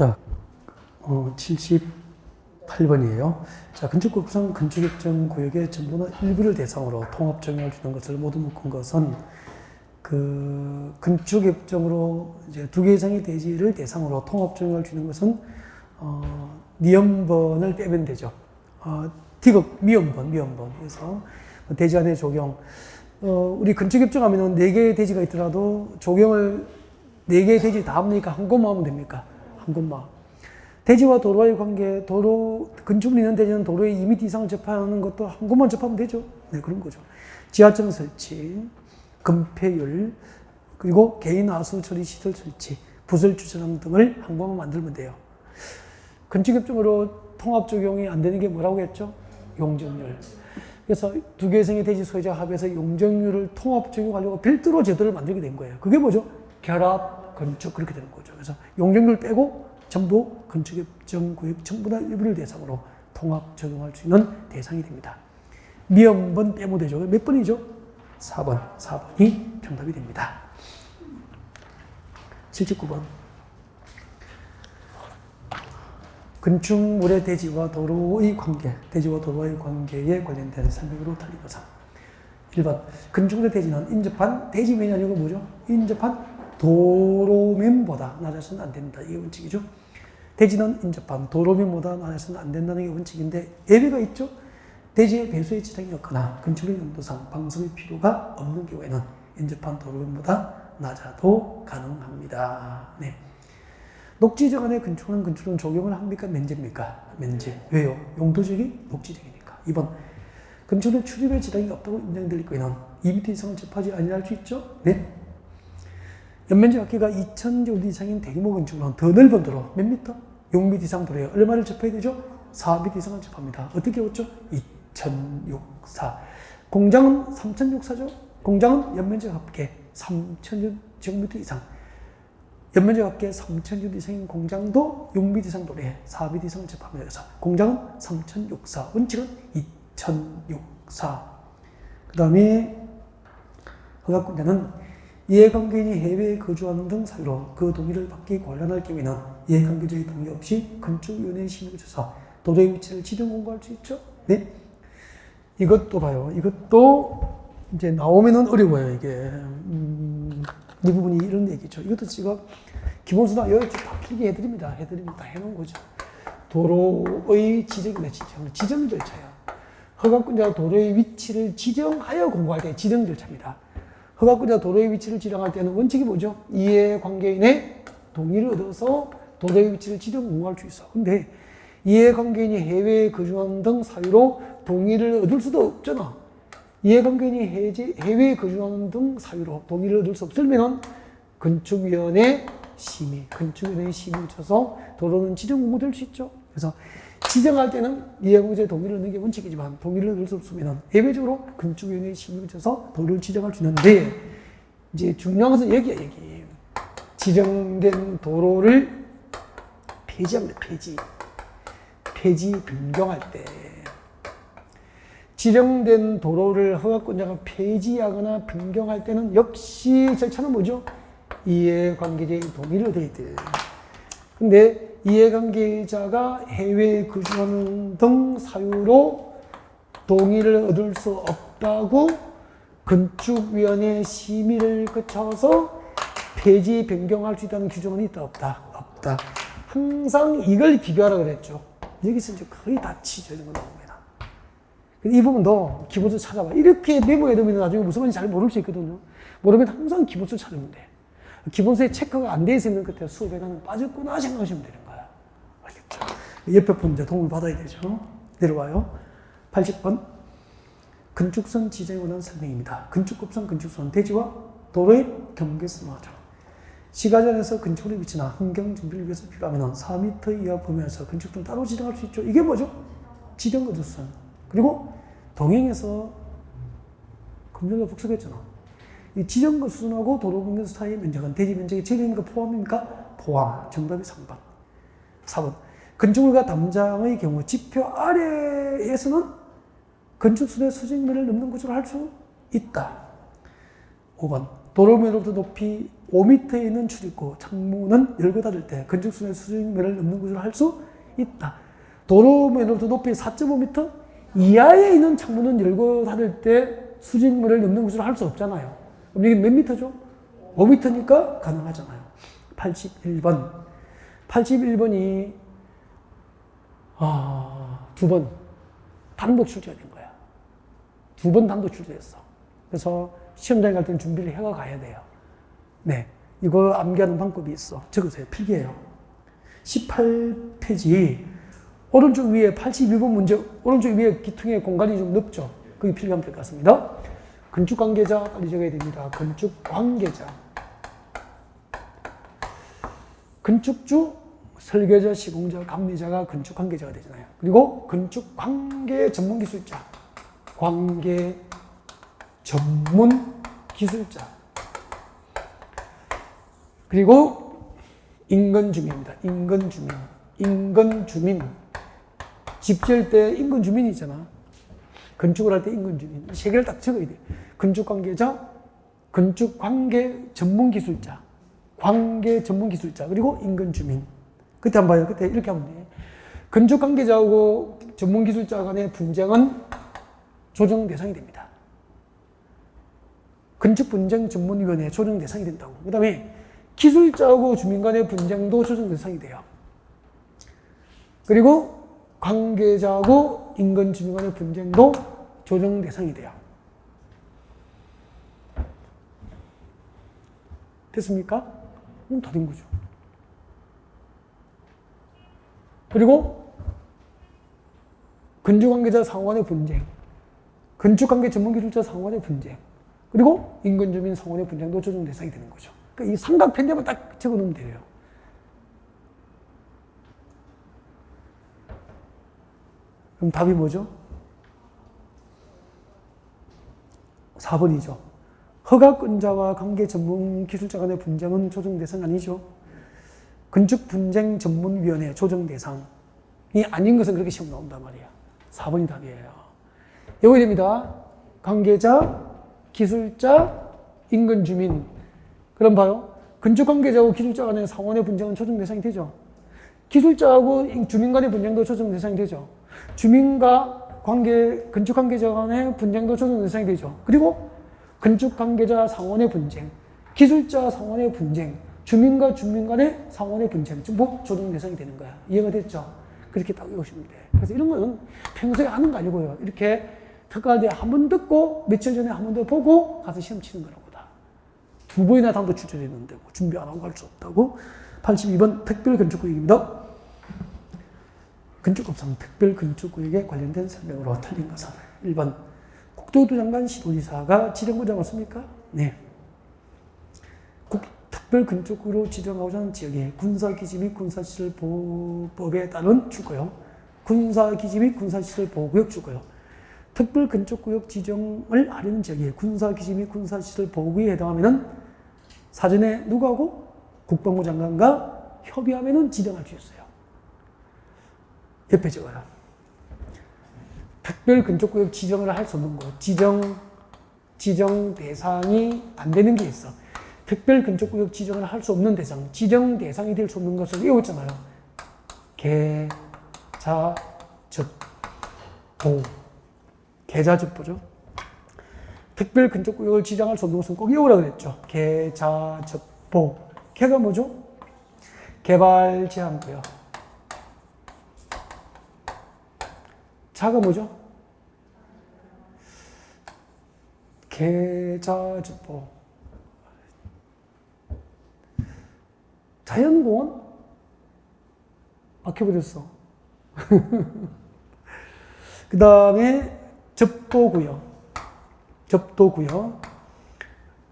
자, 78번이에요. 자, 건축법상 건축협정 구역의 전부나 일부를 대상으로 통합 적용을 주는 것을 모두 묶은 것은 그 건축협정으로 이제 두 개 이상의 대지를 대상으로 통합 적용을 주는 것은 니엄번을 빼면 되죠. 디귿 미엄번. 그래서 대지 안에 적용. 우리 건축협정 하면은 4개의 대지가 있더라도 적용을 4개의 대지 다 합니까? 한 곳만 하면 됩니까? 한 곳만. 대지와 도로와의 관계, 건축을 있는 대지는 도로의 2m 이상을 접하는 것도 한 곳만 접하면 되죠. 네, 그런 거죠. 지하철 설치, 건폐율, 그리고 개인 하수 처리 시설 설치, 부설 주차장 등을 한 곳만 만들면 돼요. 건축협정으로 통합 적용이 안 되는 게 뭐라고 했죠? 용적률. 그래서 두 개 이상의 대지 소유자 합해서 용적률을 통합 적용하려고 별도로 제도를 만들게 된 거예요. 그게 뭐죠? 결합 건축, 그렇게 되는 거죠. 그래서 용적률 빼고 전부 건축협정 구역 전부 다 일부를 대상으로 통합 적용할 수 있는 대상이 됩니다. 미엄번 빼면 되죠. 몇 번이죠? 4번. 4번이 정답이 됩니다. 79번. 건축물의 대지와 도로의 관계, 대지와 도로의 관계에 관련된 설명으로 틀린 것은 1번. 건축물의 대지는 인접한 대지면이 아니고 뭐죠? 인접한 도로면보다 낮아서는 안 된다. 이게 원칙이죠. 대지는 인접한 도로면보다 낮아서는 안 된다는 게 원칙인데 예외가 있죠. 대지에 배수의 지장이 없거나 건축의 용도상 방수의 필요가 없는 경우에는 인접한 도로면보다 낮아도 가능합니다. 네. 녹지적 안에 건축은 적용을 합니까? 면제입니까? 면제. 왜요? 용도적이 녹지적이니까. 2번. 건축은 출입의 지장이 없다고 인정될 경우에는 2m 이상을 접하지 아니할 수 있죠? 네. 연면적 합계가 2000제곱미터 이상인 대규모 건축은 더 넓은 도로 몇 미터? 6m 이상 도로에 얼마를 접해야 되죠? 4m 이상을 접합니다. 어떻게 오죠? 2064. 공장은 3064죠? 공장은 연면적 합계 3000제곱미터 이상. 연면적 합계 3000제곱미터 이상인 공장도 6m 이상 도로에 4m 이상을 접합니다. 그래서 공장은 3064. 원칙은 2064. 그 다음에 허가권자는 이해관계인이 해외에 거주하는 등 사유로 그 동의를 받기 곤란할 경우에는 이해관계자의 동의 없이 건축위원회의 심의를 줘서 도로의 위치를 지정 공고할 수 있죠. 네. 이것도 봐요. 이것도 이제 나오면은 어려워요, 이게. 이 부분이 이런 얘기죠. 이것도 지금 기본수나 여기 다 필기 해드립니다. 해놓은 거죠. 도로의 지정이나 지정 절차야. 허가권자가 도로의 위치를 지정하여 공고할 때 지정 절차입니다. 허가권자 도로의 위치를 지정할 때는 원칙이 뭐죠? 이해관계인의 동의를 얻어서 도로의 위치를 지정 공고할 수 있어. 근데 이해관계인이 해외에 거주하는 등 사유로 동의를 얻을 수도 없잖아. 이해관계인이 해외에 거주하는 등 사유로 동의를 얻을 수 없으면 건축위원회 건축위원회의 심의를 쳐서 도로는 지정 공고될 수 있죠. 그래서 지정할 때는 이해관계자의 동의를 얻는 게 원칙이지만 동의를 얻을 수 없으면 예외적으로 건축위원회의 심의를 쳐서 도로를 지정할 수 있는데 이제 중요한 것은 여기야, 여기. 지정된 도로를 폐지합니다. 폐지 변경할 때. 지정된 도로를 허가권자가 폐지하거나 변경할 때는 역시 절차는 뭐죠? 이해관계자의 동의를 얻어야 돼. 근데 이해관계자가 해외에 거주하는 등 사유로 동의를 얻을 수 없다고 건축위원회 심의를 거쳐서 폐지 변경할 수 있다는 규정은 있다, 없다? 없다. 항상 이걸 비교하라고 그랬죠. 여기서 이제 거의 다 치죠. 이런 거 나옵니다. 이 부분도 기본수 찾아봐. 이렇게 메모해 두면 나중에 무슨 말인지 잘 모를 수 있거든요. 모르면 항상 기본수 찾으면 돼. 기본수에 체크가 안 돼 있으면 그때 수업에 나는 빠졌구나 생각하시면 되는 거야. 알겠죠? 옆에 분 이제 도움을 받아야 되죠. 내려와요. 80번. 건축선 지정에 관한 설명입니다. 건축법상 건축선 대지와 도로의 경계선을 하죠. 시가전에서 건축물의 위치나 환경 준비를 위해서 필요하면 4m 이하 범위에서 건축선 따로 지정할 수 있죠. 이게 뭐죠? 지정 건축선. 그리고 동행에서 금년도 복습했잖아. 이 지정 건축선하고 도로 경계선 사이의 면적은 대지 면적의 제곱입니까? 포함입니까? 포함. 정답이 3번. 4번. 건축물과 담장의 경우 지표 아래에서는 건축선의 수직면을 넘는 구조를 할 수 있다. 5번. 도로면으로부터 높이 5m에 있는 출입구, 창문은 열고 닫을 때 건축순의 수직면을 넘는 구조를 할 수 있다. 도로면으로부터 높이 4.5m 이하에 있는 창문은 열고 닫을 때 수직면을 넘는 구조를 할 수 없잖아요. 그럼 이게 몇 미터죠? 5m니까 가능하잖아요. 81번. 81번이 두 번 단독 출제가 된 거야. 두 번 단독 출제했어. 그래서 시험장에 갈 때는 준비를 해가 가야 돼요. 네, 이거 암기하는 방법이 있어. 적으세요. 필기예요. 18페이지 오른쪽 위에 82번 문제, 오른쪽 위에 기퉁의 공간이 좀 넓죠. 거기 필기하면 될 것 같습니다. 건축 관계자 빨리 적어야 됩니다. 건축 관계자. 건축주, 설계자, 시공자, 감리자가 건축 관계자가 되잖아요. 그리고 건축 관계 전문 기술자, 관계 전문 기술자. 그리고 인근 주민입니다. 인근 주민. 인근 주민. 집 지을 때 인근 주민이잖아. 건축을 할 때 인근 주민. 세 개를 딱 적어야 돼. 건축 관계자, 건축 관계 전문 기술자, 관계 전문 기술자, 그리고 인근 주민. 그때 한번 봐요. 그때 이렇게 하면 돼. 건축 관계자하고 전문 기술자 간의 분쟁은 조정 대상이 됩니다. 건축 분쟁 전문위원회 조정 대상이 된다고. 그 다음에 기술자하고 주민 간의 분쟁도 조정 대상이 돼요. 그리고 관계자하고 인근 주민 간의 분쟁도 조정 대상이 돼요. 됐습니까? 다 된 거죠. 그리고 건축관계자 상호간의 분쟁, 건축관계 전문기술자 상호간의 분쟁, 그리고 인근주민 상호간의 분쟁도 조정 대상이 되는 거죠. 그러니까 이 삼각편제만 딱 적어놓으면 돼요. 그럼 답이 뭐죠? 4번이죠. 허가권자와 관계 전문 기술자 간의 분쟁은 조정 대상 아니죠. 건축 분쟁 전문위원회 조정 대상이 아닌 것은 그렇게 시험 나온단 말이야. 4번이 답이에요. 여기 됩니다. 관계자, 기술자, 인근 주민. 그럼 봐요. 건축 관계자하고 기술자 간의 상호간의 분쟁은 조정 대상이 되죠. 기술자하고 주민 간의 분쟁도 조정 대상이 되죠. 주민과 건축 관계자 간의 분쟁도 조정 대상이 되죠. 그리고 건축 관계자 상호간의 분쟁, 기술자 상호간의 분쟁, 주민과 주민 간의 상호간의 분쟁, 전부 조정 대상이 되는 거야. 이해가 됐죠? 그렇게 딱 외우시면 돼. 그래서 이런 거는 평소에 하는 거 아니고요. 이렇게 특가할 때 한 번 듣고 며칠 전에 한 번 더 보고 가서 시험 치는 거라고 다. 두 번이나 단도 출제했는데 뭐 준비 안 하고 갈 수 없다고. 82번 특별건축구역입니다. 건축법상 특별건축구역에 관련된 설명으로 틀린 것은 1번 국토교토 장관 시도지사가 지정구역을 맞습니까? 네. 특별건축구로 지정하고자 하는 지역에 군사기지 및 군사시설 보호법에 따른 주거요. 군사기지 및 군사시설 보호구역 주거요. 특별건축구역 지정을 하려는 지역에 군사기지 및 군사시설 보호구역에 해당하면 사전에 누구하고? 국방부 장관과 협의하면 지정할 수 있어요. 옆에 적어요. 특별건축구역 지정을 할 수 없는 거. 지정 대상이 안 되는 게 있어. 특별건축구역 지정을 할 수 없는 대상, 지정 대상이 될 수 없는 것을 외웠잖아요. 계자접보. 계자접보죠. 특별건축구역을 지정할 수 없는 것은 꼭 외우라고 그랬죠. 계자접보. 계가 뭐죠? 개발제한구역. 자가 뭐죠? 계자접보. 자연공원? 막혀버렸어. 그 다음에 접도구역.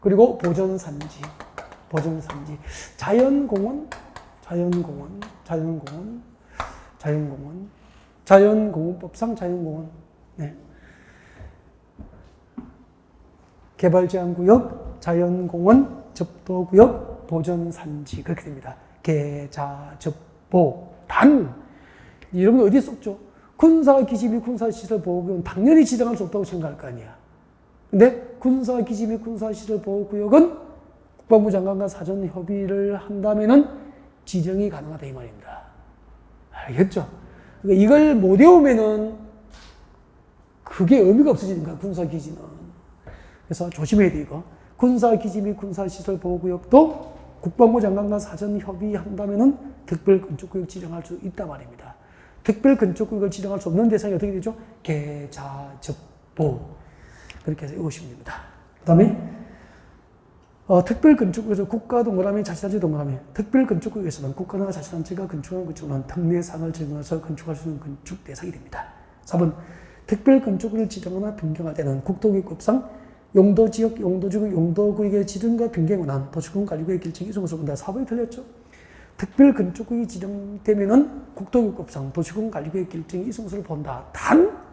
그리고 보전산지. 자연공원. 자연공원법상 자연공원. 네. 개발제한구역, 자연공원, 접도구역, 보전산지. 그렇게 됩니다. 계자접보. 단, 여러분 어디에 썼죠? 군사기지 및 군사시설 보호구역은 당연히 지정할 수 없다고 생각할 거 아니야. 근데 군사기지 및 군사시설 보호구역은 국방부 장관과 사전 협의를 한다면은 지정이 가능하다 이 말입니다. 알겠죠? 그러니까 이걸 못 외우면은 그게 의미가 없어지니까 군사기지는. 그래서 조심해야 돼 이거. 군사기지 및 군사시설 보호구역도 국방부 장관과 사전 협의한다면은 특별건축구역 지정할 수 있다 말입니다. 특별건축구역을 지정할 수 없는 대상이 어떻게 되죠? 계자적보. 그렇게 해서 외우시면 됩니다. 그 다음에 특별건축구역에서 국가 동그라미, 자치단체 동그라미. 특별건축구역에서는 국가나 자치단체가 건축하는 건축은 특례상을 적용해서 건축할 수 있는 건축 대상이 됩니다. 4번 특별건축구역을 지정하나 변경할 때는 국토기획법상 용도지역, 용도지구, 용도구역의 지정과 변경에 관한 도시군관리구역 결정이 이송을 본다. 4번이 틀렸죠? 특별건축구역이 지정되면은 국토기획법상 도시군관리구역 결정이 이송을 본다. 단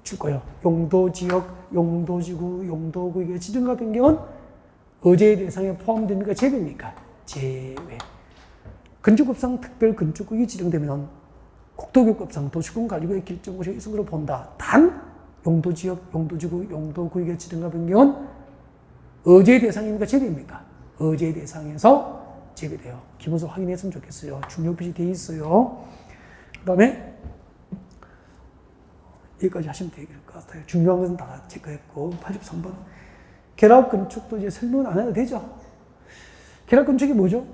줄 거예요. 용도지역, 용도지구, 용도구역의 지정과 변경은 어제의 대상에 포함됩니까? 제외입니까? 제외. 건축법상 특별건축구역이 지정되면 국토교육법상 도시군관리구역 결정구역의 이송으로 본다. 단 용도지역, 용도지구, 용도구역의 지정과 변경은 어제의 대상입니까? 제외입니까? 어제의 대상에서 제외돼요. 기본적으로 확인했으면 좋겠어요. 중요 표시 되어 있어요. 그 다음에 여기까지 하시면 될 것 같아요. 중요한 것은 다 체크했고 83번 결합건축도 이제 설명은 안 해도 되죠. 결합건축이 뭐죠?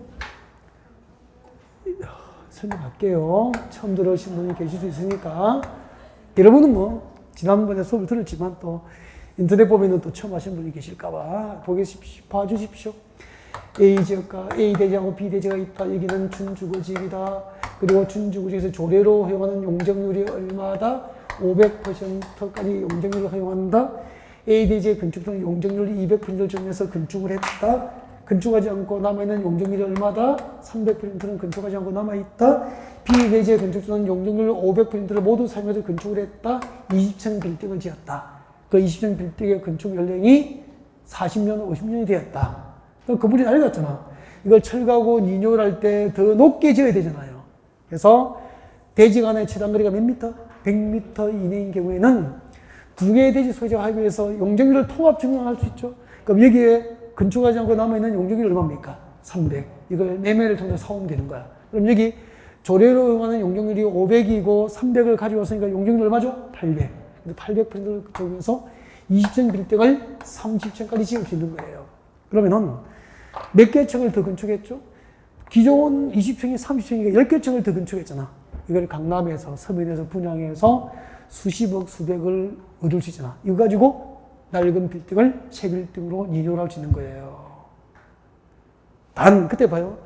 설명할게요. 처음 들으신 분이 계실 수 있으니까. 여러분은 뭐 지난번에 수업을 들었지만 또 인터넷 보면은 또 처음 하신 분이 계실까봐 봐주십시오. A 지역과 A 대지하고 B 대지가 있다. 여기는 준주거지역이다. 그리고 준주거지역에서 조례로 허용하는 용적률이 얼마다? 500%까지 용적률을 허용한다. A 대지의 건축은 용적률이 200%를 정해서 건축을 했다. 건축하지 않고 남아있는 용적률이 얼마다? 300%는 건축하지 않고 남아있다. B 대지의 건축은 용적률 500%를 모두 사용해서 건축을 했다. 20층 빌딩을 지었다. 그 20층 빌딩의 건축 연령이 40년, 50년이 되었다. 건물이 낡았잖아. 이걸 철거하고 리뉴얼 할 때 더 높게 지어야 되잖아요. 그래서 대지 간의 최단거리가 몇 미터? 100m 이내인 경우에는 두 개의 대지 소유자가 합의해서 용적률을 통합 증명할 수 있죠. 그럼 여기에 건축하지 않고 남아있는 용적률이 얼마입니까? 300. 이걸 매매를 통해서 사오면 되는 거야. 그럼 여기 조례로 허용하는 용적률이 500이고 300을 가지고 왔으니까 용적률 얼마죠? 800. 800%를 적용해서 20층 빌딩을 30층까지 지을 수 있는 거예요. 그러면은 몇 개 층을 더 건축했죠? 기존 20층이 30층이니까 10개 층을 더 건축했잖아. 이걸 강남에서 서면에서 분양해서 수십억, 수백을 얻을 수 있잖아. 이거 가지고 낡은 빌딩을 새 빌딩으로 리뉴얼할 수 있는 거예요. 단 그때 봐요.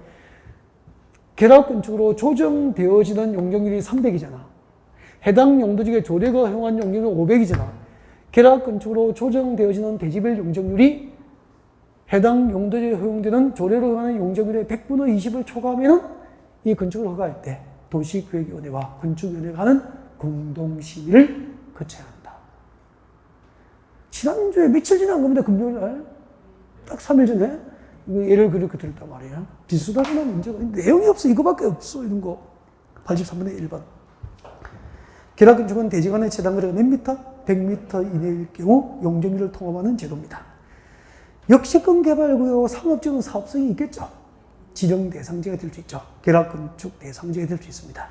결합건축으로 조정되어지는 용적률이 300이잖아. 해당 용도지역의 조례가 허용한 용적률은 500이잖아. 결합건축으로 조정되어지는 대지별 용적률이 해당 용도지역에 허용되는 조례로 허용하는 용적률의 100분의 20을 초과하면 이 건축을 허가할 때 도시기획위원회와 건축위원회가 하는 공동심의를 거쳐야 한다. 지난주에 며칠 지난 겁니다. 금요일날. 딱 3일 전에 예를 그렇게 들었단 말이에요. 비슷하거나 문제가 내용이 없어. 이거밖에 없어. 이런 거. 83분의 1번. 결합건축은 대지 간의 최단거리가 몇 미터? 100m 이내일 경우 용적률을 통합하는 제도입니다. 역세권 개발구역 상업적인 사업성이 있겠죠. 지정 대상지가 될 수 있죠. 결합건축 대상지가 될 수 있습니다.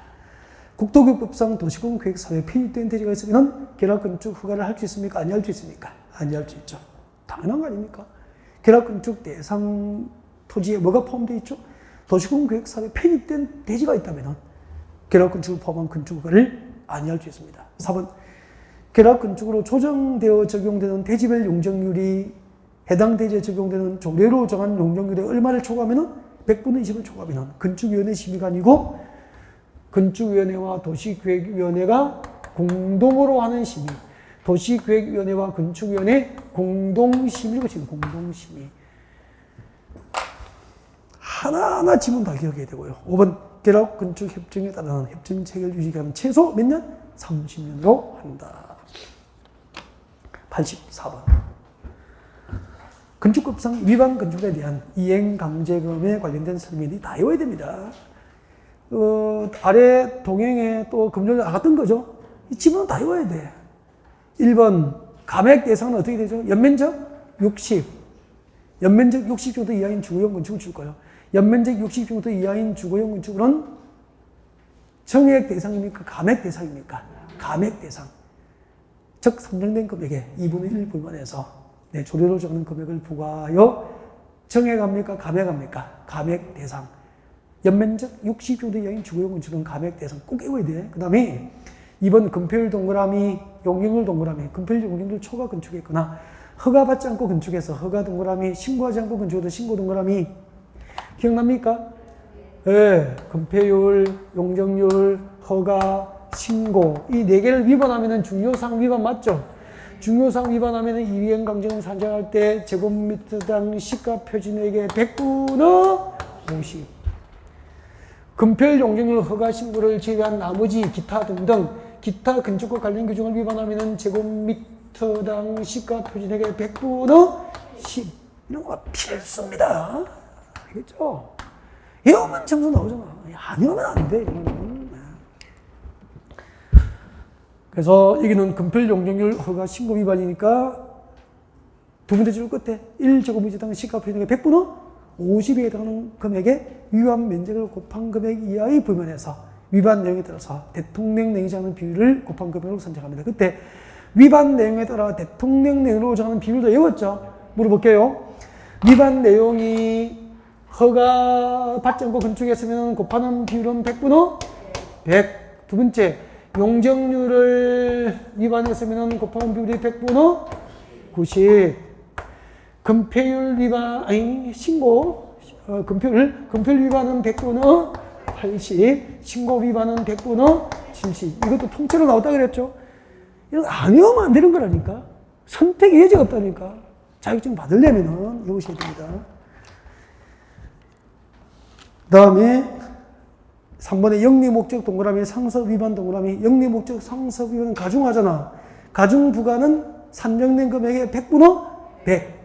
국토교육법상 도시군계획사회에 편입된 대지가 있으면 결합건축 허가를 할 수 있습니까? 아니 할 수 있습니까? 아니 할 수 있죠. 당연한 거 아닙니까? 결합건축 대상 토지에 뭐가 포함되어 있죠? 도시군계획사회에 편입된 대지가 있다면 결합건축을 포함한 건축 허가를 아니 할 수 있습니다. 4번 결합건축으로 조정되어 적용되는 대지별 용적률이 해당 대지에 적용되는 조례로 정한 용적률의 얼마를 초과하면 100분의 20을 초과하면 건축위원회 심의가 아니고 건축위원회와 도시계획위원회가 공동으로 하는 심의. 도시계획위원회와 건축위원회 공동심의를 거치는 공동심의. 하나하나 지문 다 기억해야 되고요. 5번 결합건축협정에 따른 협정체계를 유지하는 최소 몇 년? 30년으로 한다. 84번. 건축법상 위반 건축에 대한 이행강제금에 관련된 설명이 다 외워야 됩니다. 아래 동행에 또 금요일 나갔던 거죠. 이 지문은 다 외워야 돼. 1번 감액 대상은 어떻게 되죠? 연면적 60. 연면적 60제곱미터 이하인 주거용 건축을 줄 거예요. 연면적 60제곱미터 이하인 주거용 건축은 정액 대상입니까? 감액 대상입니까? 감액 대상. 즉 선정된 금액의 2분의 1 불만해서 조례로 정하는 금액을 부과하여 정액합니까? 감액합니까? 감액 대상. 연면적 60제곱미터 이하인 주거용 건축은 감액 대상. 꼭 외워야 돼. 그 다음에 2번 금표율 동그라미, 용적률 동그라미, 금표율 용적률 초과 건축했거나 허가받지 않고 건축해서 허가 동그라미, 신고하지 않고 건축해도 신고 동그라미. 기억납니까? 네, 금표율, 용적률, 허가, 신고 이 4개를 위반하면 중요사항 위반 맞죠? 중요사항 위반하면 이행 강정 산정할 때 제곱미터당 시가 표준액의 100분의 50. 금표율, 용적률, 허가, 신고를 제외한 나머지 기타 등등 기타 건축과 관련 규정을 위반하면 제곱미터당 시가 표준액의 100분의 10. 이런 거 필수입니다. 알겠죠? 외우면 점수 나오잖아. 안 외우면 안 돼. 이거는. 그래서 여기는 금표율, 용적률, 허가, 신고 위반이니까 두 번째 줄 끝에 1제곱미터당 시가 표준액의 100분의 50에 해당하는 금액의 위반 면적을 곱한 금액 이하의 불면에서 위반 내용에 따라서 대통령 내용이 정하는 비율을 곱한 금액으로 선정합니다. 그때 위반 내용에 따라 대통령 내용으로 정하는 비율도 외웠죠? 물어볼게요. 위반 내용이 허가 받지 않고 건축했으면 곱하는 비율은 100분의 100. 두 번째, 용적률을 위반했으면 곱하는 비율이 100분의 90. 금표율 위반, 신고, 금표율 위반은 100분의 80, 신고 위반은 100분의 70. 이것도 통째로 나왔다 그랬죠? 이거 안 외우면 안 되는 거라니까. 선택의 여지가 없다니까. 자격증 받으려면은 외우셔야 됩니다. 그 다음에 3번에 영리목적 동그라미 상습 위반 동그라미. 영리목적 상습 위반은 가중하잖아. 가중 부과는 산정된 금액의 100분의 100.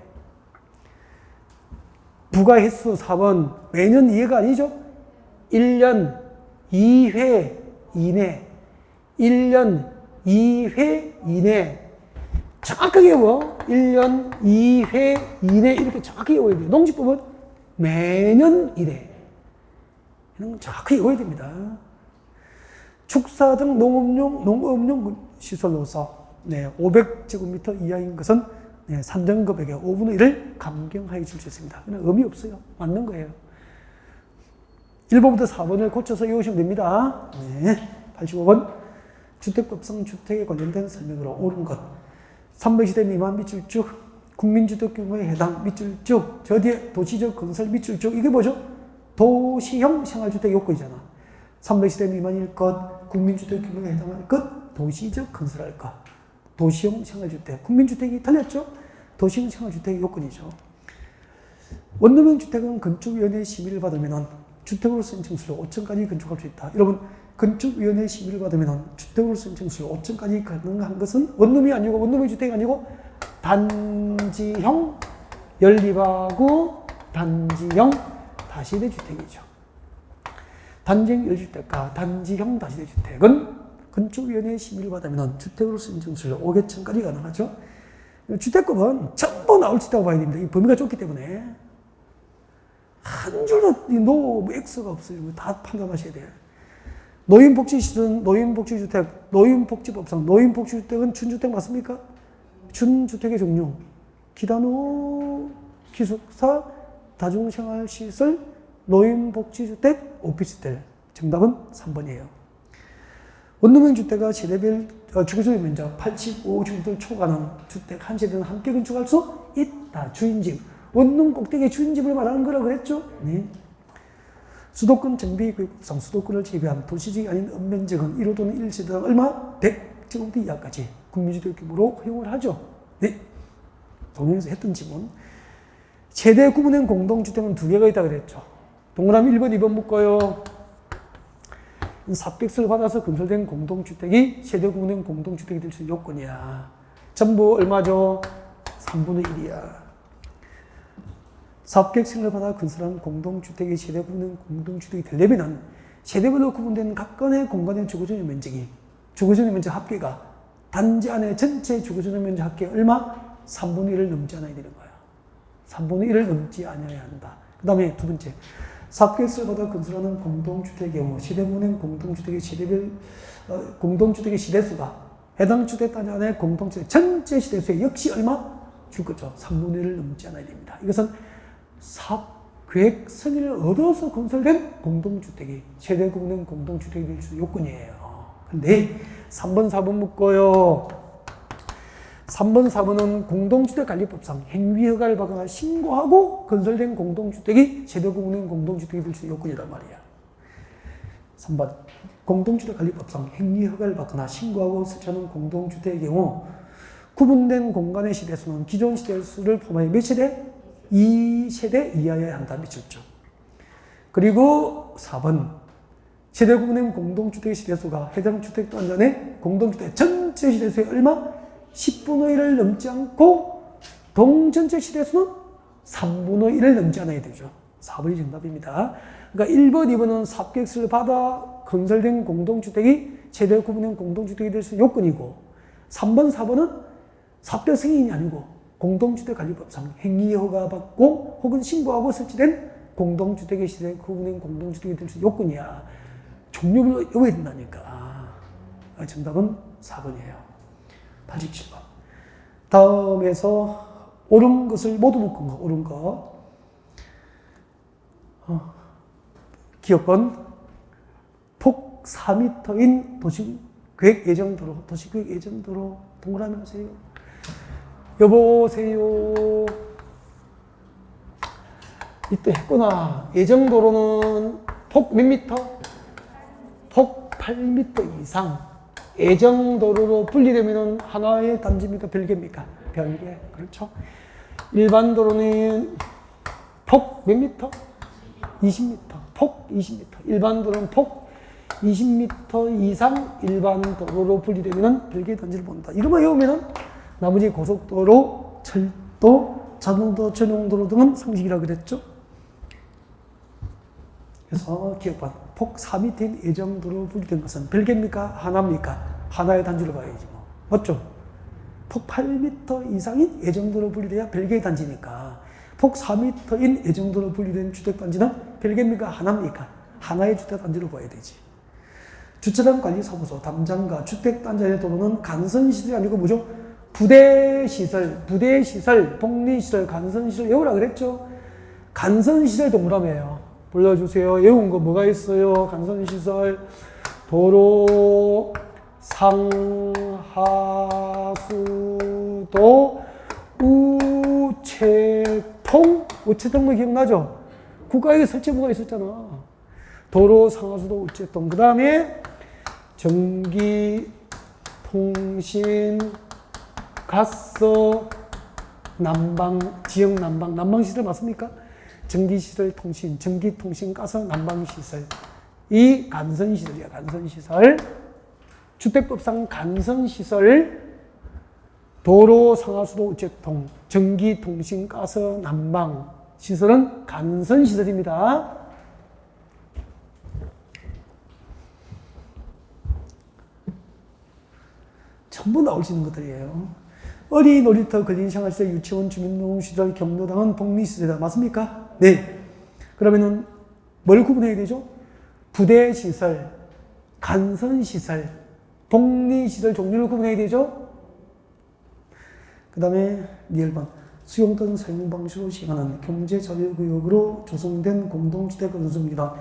부과 횟수 4번. 매년 이해가 아니죠? 1년 2회 이내. 1년 2회 이내. 정확하게 외워. 1년 2회 이내. 이렇게 정확하게 외워야 돼요. 농지법은 매년 이내. 이런 건 정확히 외워야 됩니다. 축사 등 농업용 시설로서 500제곱미터 이하인 것은 산정금액의 5분의 1을 감경하여 줄 수 있습니다. 그냥 의미 없어요. 맞는 거예요. 1번부터 4번을 고쳐서 외우시면 됩니다. 85번. 주택법상 주택에 관련된 설명으로 옳은 것. 300세대 미만 밑줄쭉, 국민주택 규모에 해당 밑줄쭉, 저 뒤에 도시적 건설 밑줄쭉. 이게 뭐죠? 도시형 생활주택 요건이잖아. 300세대 미만일 것, 국민주택 규모에 해당할 것, 도시적 건설할 것. 도시형 생활주택. 국민주택이 틀렸죠? 도시형 생활주택 요건이죠. 원룸형 주택은 건축위원회 심의를 받으면 주택으로 신청수를 5층까지 건축할 수 있다. 여러분, 건축위원회 심의를 받으면 주택으로 신청수를 5층까지 가능한 것은 원룸이 아니고, 원룸형 주택이 아니고 단지형 연립하고 단지형 다시대 주택이죠. 단지형 연립주택과 단지형 다시대 주택은 건축위원회 심의를 받으면 주택으로 신청수를 5개층까지 가능하죠. 주택급은 전부 나올 수 있다고 봐야 됩니다. 이 범위가 좁기 때문에. 한 줄도 X가 없어요. 다 판단하셔야 돼요. 노인복지시설은 노인복지주택, 노인복지법상 노인복지주택은 준주택 맞습니까? 준주택의 종류. 기단후 기숙사, 다중생활시설, 노인복지주택, 오피스텔. 정답은 3번이에요. 원룸형 주택과 세대별 주거적 면적 85제곱미터 초과는 주택 한 세대는 함께 건축할 수 있다. 주인집. 원룸 꼭대기 주인집을 말하는 거라고 그랬죠? 네. 수도권 정비구역상 수도권을 제외한 도시지역이 아닌 읍면적은 1호 또는 1세대당 얼마? 100제곱미터 이하까지 국민주택 규모로 허용을 하죠. 네. 동영에서 했던 질문. 세대 구분된 공동주택은 2개가 있다고 그랬죠. 동그라미 1번, 2번 묶어요. 삽객을 받아서 건설된 공동주택이 세대 구분된 공동주택이 될 수 있는 요건이야. 전부 얼마죠? 3분의 1이야. 삽객을 받아 건설한 공동주택이 세대 구분된 공동주택이 되려면 세대별로 구분된 각건의 공간의 주거전용 면적이 주거전용 면적 합계가 단지 안에 전체 주거전용 면적 합계 얼마? 3분의 1을 넘지 않아야 되는 거야. 3분의 1을 넘지 않아야 한다. 그 다음에 두 번째, 삽객을 받아 건설하는 공동주택의 경우 시대분행 공동주택의 시대별 공동주택의 시대수가 해당 주택 단지 안에 공동주택 전체 시대수의 역시 얼마? 줄 거죠. 3분의 1을 넘지 않아야 됩니다. 이것은 계획 승인을 얻어서 건설된 공동주택이 최대 구분된 공동주택이 될 수 요건이에요. 근데 3번, 4번 묶어요. 3번, 4번은 공동주택관리법상 행위허가를 받거나 신고하고 건설된 공동주택이 최대 구분된 공동주택이 될 수 요건이란 말이야. 3번, 공동주택관리법상 행위허가를 받거나 신고하고 설치하는 공동주택의 경우 구분된 공간의 시대수는 기존 시대수를 포함해 몇 세대? 2세대 이하여야 한다. 미쳤죠. 그리고 4번, 최대 구분된 공동주택의 시대수가 해당 주택 단전의 공동주택 전체 시대수의 얼마? 10분의 1을 넘지 않고 동전체 시대수는 3분의 1을 넘지 않아야 되죠. 4번이 정답입니다. 그러니까 1번, 2번은 삽객을 받아 건설된 공동주택이 최대 구분된 공동주택이 될 수 요건이고 3번, 4번은 삽격 승인이 아니고 공동주택관리법상 행위허가 받고 혹은 신고하고 설치된 공동주택의 시대 구분된 공동주택이 될 수 요건이야. 종류별로 외워야 된다니까. 정답은 4번이에요. 87번. 다음에서 옳은 것을 모두 묶은 거, 옳은 거. 기업권, 폭 4m인 도시계획 예정도로, 도시계획 예정도로 동그라미 하세요. 여보세요. 이때 했구나. 예정도로는 폭 몇 미터? 폭 8m 이상. 예정도로로 분리되면 하나의 단지입니까? 별개입니까? 별개. 그렇죠. 일반 도로는 폭 몇 미터? 20m. 폭 20m. 일반 도로는 폭 20m 이상 일반 도로로 분리되면 별개 단지를 본다. 이것만 외우면은 나머지 고속도로, 철도, 자동도, 전용도로 등은 상식이라고 그랬죠. 그래서 기억반 폭 4m인 예정도로 분리된 것은 별개입니까? 하나입니까? 하나의 단지로 봐야지 뭐. 맞죠? 폭 8m 이상인 예정도로 분리돼야 별개의 단지니까 폭 4m인 예정도로 분리된 주택단지는 별개입니까? 하나입니까? 하나의 주택단지로 봐야 되지. 주차장 관리사무소, 담장과 주택단지 안의 도로는 간선시설이 아니고 뭐죠? 부대시설, 복리시설, 간선시설 외우라 그랬죠? 간선시설 동그라미예요. 불러주세요. 외운 거 뭐가 있어요? 간선시설, 도로, 상하수도, 우체통, 우체통도 기억나죠? 국가에게 설치부가 있었잖아. 도로, 상하수도, 우체통. 그 다음에 전기, 통신, 가스, 난방, 지역 난방, 난방시설 맞습니까? 전기시설, 통신, 전기, 통신, 가스, 난방시설. 이 간선시설이야, 간선시설. 주택법상 간선시설, 도로, 상하수도, 우체통, 전기, 통신, 가스, 난방 시설은 간선시설입니다. 전부 나올 수 있는 것들이에요. 어린이 놀이터, 근린생활시설, 유치원, 주민농시설, 경로당은 복리시설이다. 맞습니까? 네. 그러면은 뭘 구분해야 되죠? 부대시설, 간선시설, 복리시설 종류를 구분해야 되죠? 그 다음에 리얼방. 수용 또는 사용 방식으로 시행하는 경제자유구역으로 조성된 공동주택 건설입니다.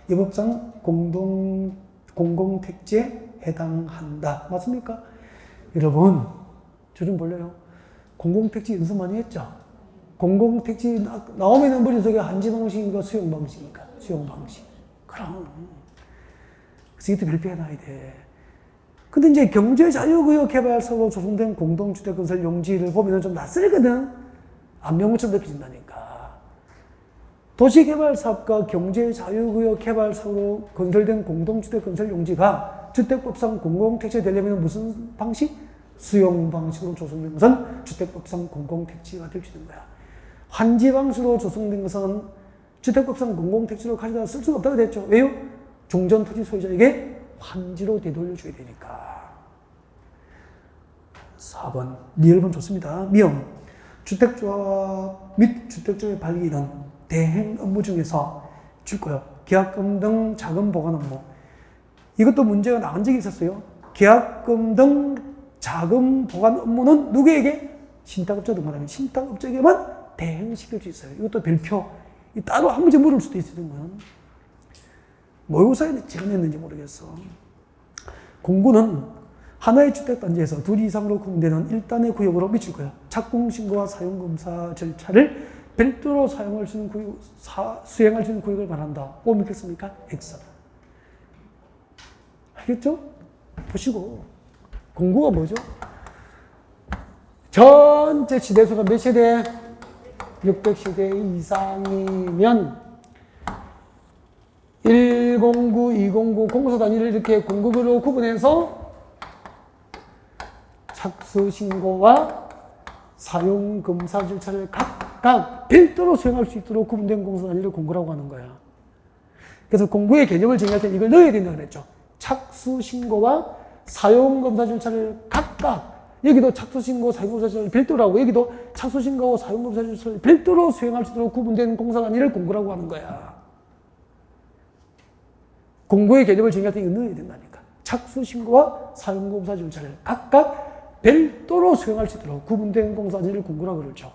이 법상 공공택지에 해당한다. 맞습니까? 여러분, 저 좀 볼래요? 공공택지 연습 많이 했죠? 공공택지 나오면 머릿속에 한지 방식인가 수용 방식인가? 수용 방식. 그럼. 그래서 이것도 별표해놔야 돼. 근데 이제 경제자유구역 개발사로 조성된 공동주택 건설 용지를 보면 좀 낯설거든? 안면모처럼 느껴진다니까. 도시개발사업과 경제자유구역 개발사로 건설된 공동주택 건설 용지가 주택법상 공공택지가 되려면 무슨 방식? 수용 방식으로 조성된 것은 주택법상 공공택지가 될 수 있는 거야. 환지 방식으로 조성된 것은 주택법상 공공택지로 가져다 쓸 수가 없다고 됐죠. 왜요? 종전 토지 소유자에게 환지로 되돌려줘야 되니까. 4번. 리얼본 좋습니다. 미음. 주택조합 및 주택조합의 발기는 대행 업무 중에서 줄 거예요. 계약금 등 자금 보관 업무. 이것도 문제가 나온 적이 있었어요. 계약금 등 자금 보관 업무는 누구에게? 신탁업자 등반하면 신탁업자에게만 대행시킬 수 있어요. 이것도 별표. 따로 한 문제 물을 수도 있는 거예요. 모의고사에 제가 냈는지 모르겠어. 공구는 하나의 주택단지에서 둘 이상으로 구분되는 1단의 구역으로 미칠 거예요. 착공신고와 사용검사 절차를 별도로 사용할 수 있는 구역, 수행할 수 있는 구역을 말한다. 뭐 믿겠습니까? X. 알겠죠? 보시고. 공구가 뭐죠? 전체 시대수가 몇 세대? 600세대 이상이면 109, 209 공사 단위를 이렇게 공급으로 구분해서 착수신고와 사용검사 절차를 각각 별도로 수행할 수 있도록 구분된 공사 단위를 공구라고 하는 거야. 그래서 공구의 개념을 정의할 때 이걸 넣어야 된다고 그랬죠. 착수신고와 사용검사 절차를 각각, 여기도 착수신고, 사용검사 절차를 별도라고, 여기도 착수신고와 사용검사 절차를 별도로 수행할 수 있도록 구분된 공사 단위를 공구라고 하는 거야. 공구의 개념을 정의할 때 이거 넣어야 된다니까. 착수신고와 사용검사 절차를 각각 별도로 수행할 수 있도록 구분된 공사 단위를 공구라고 그러죠.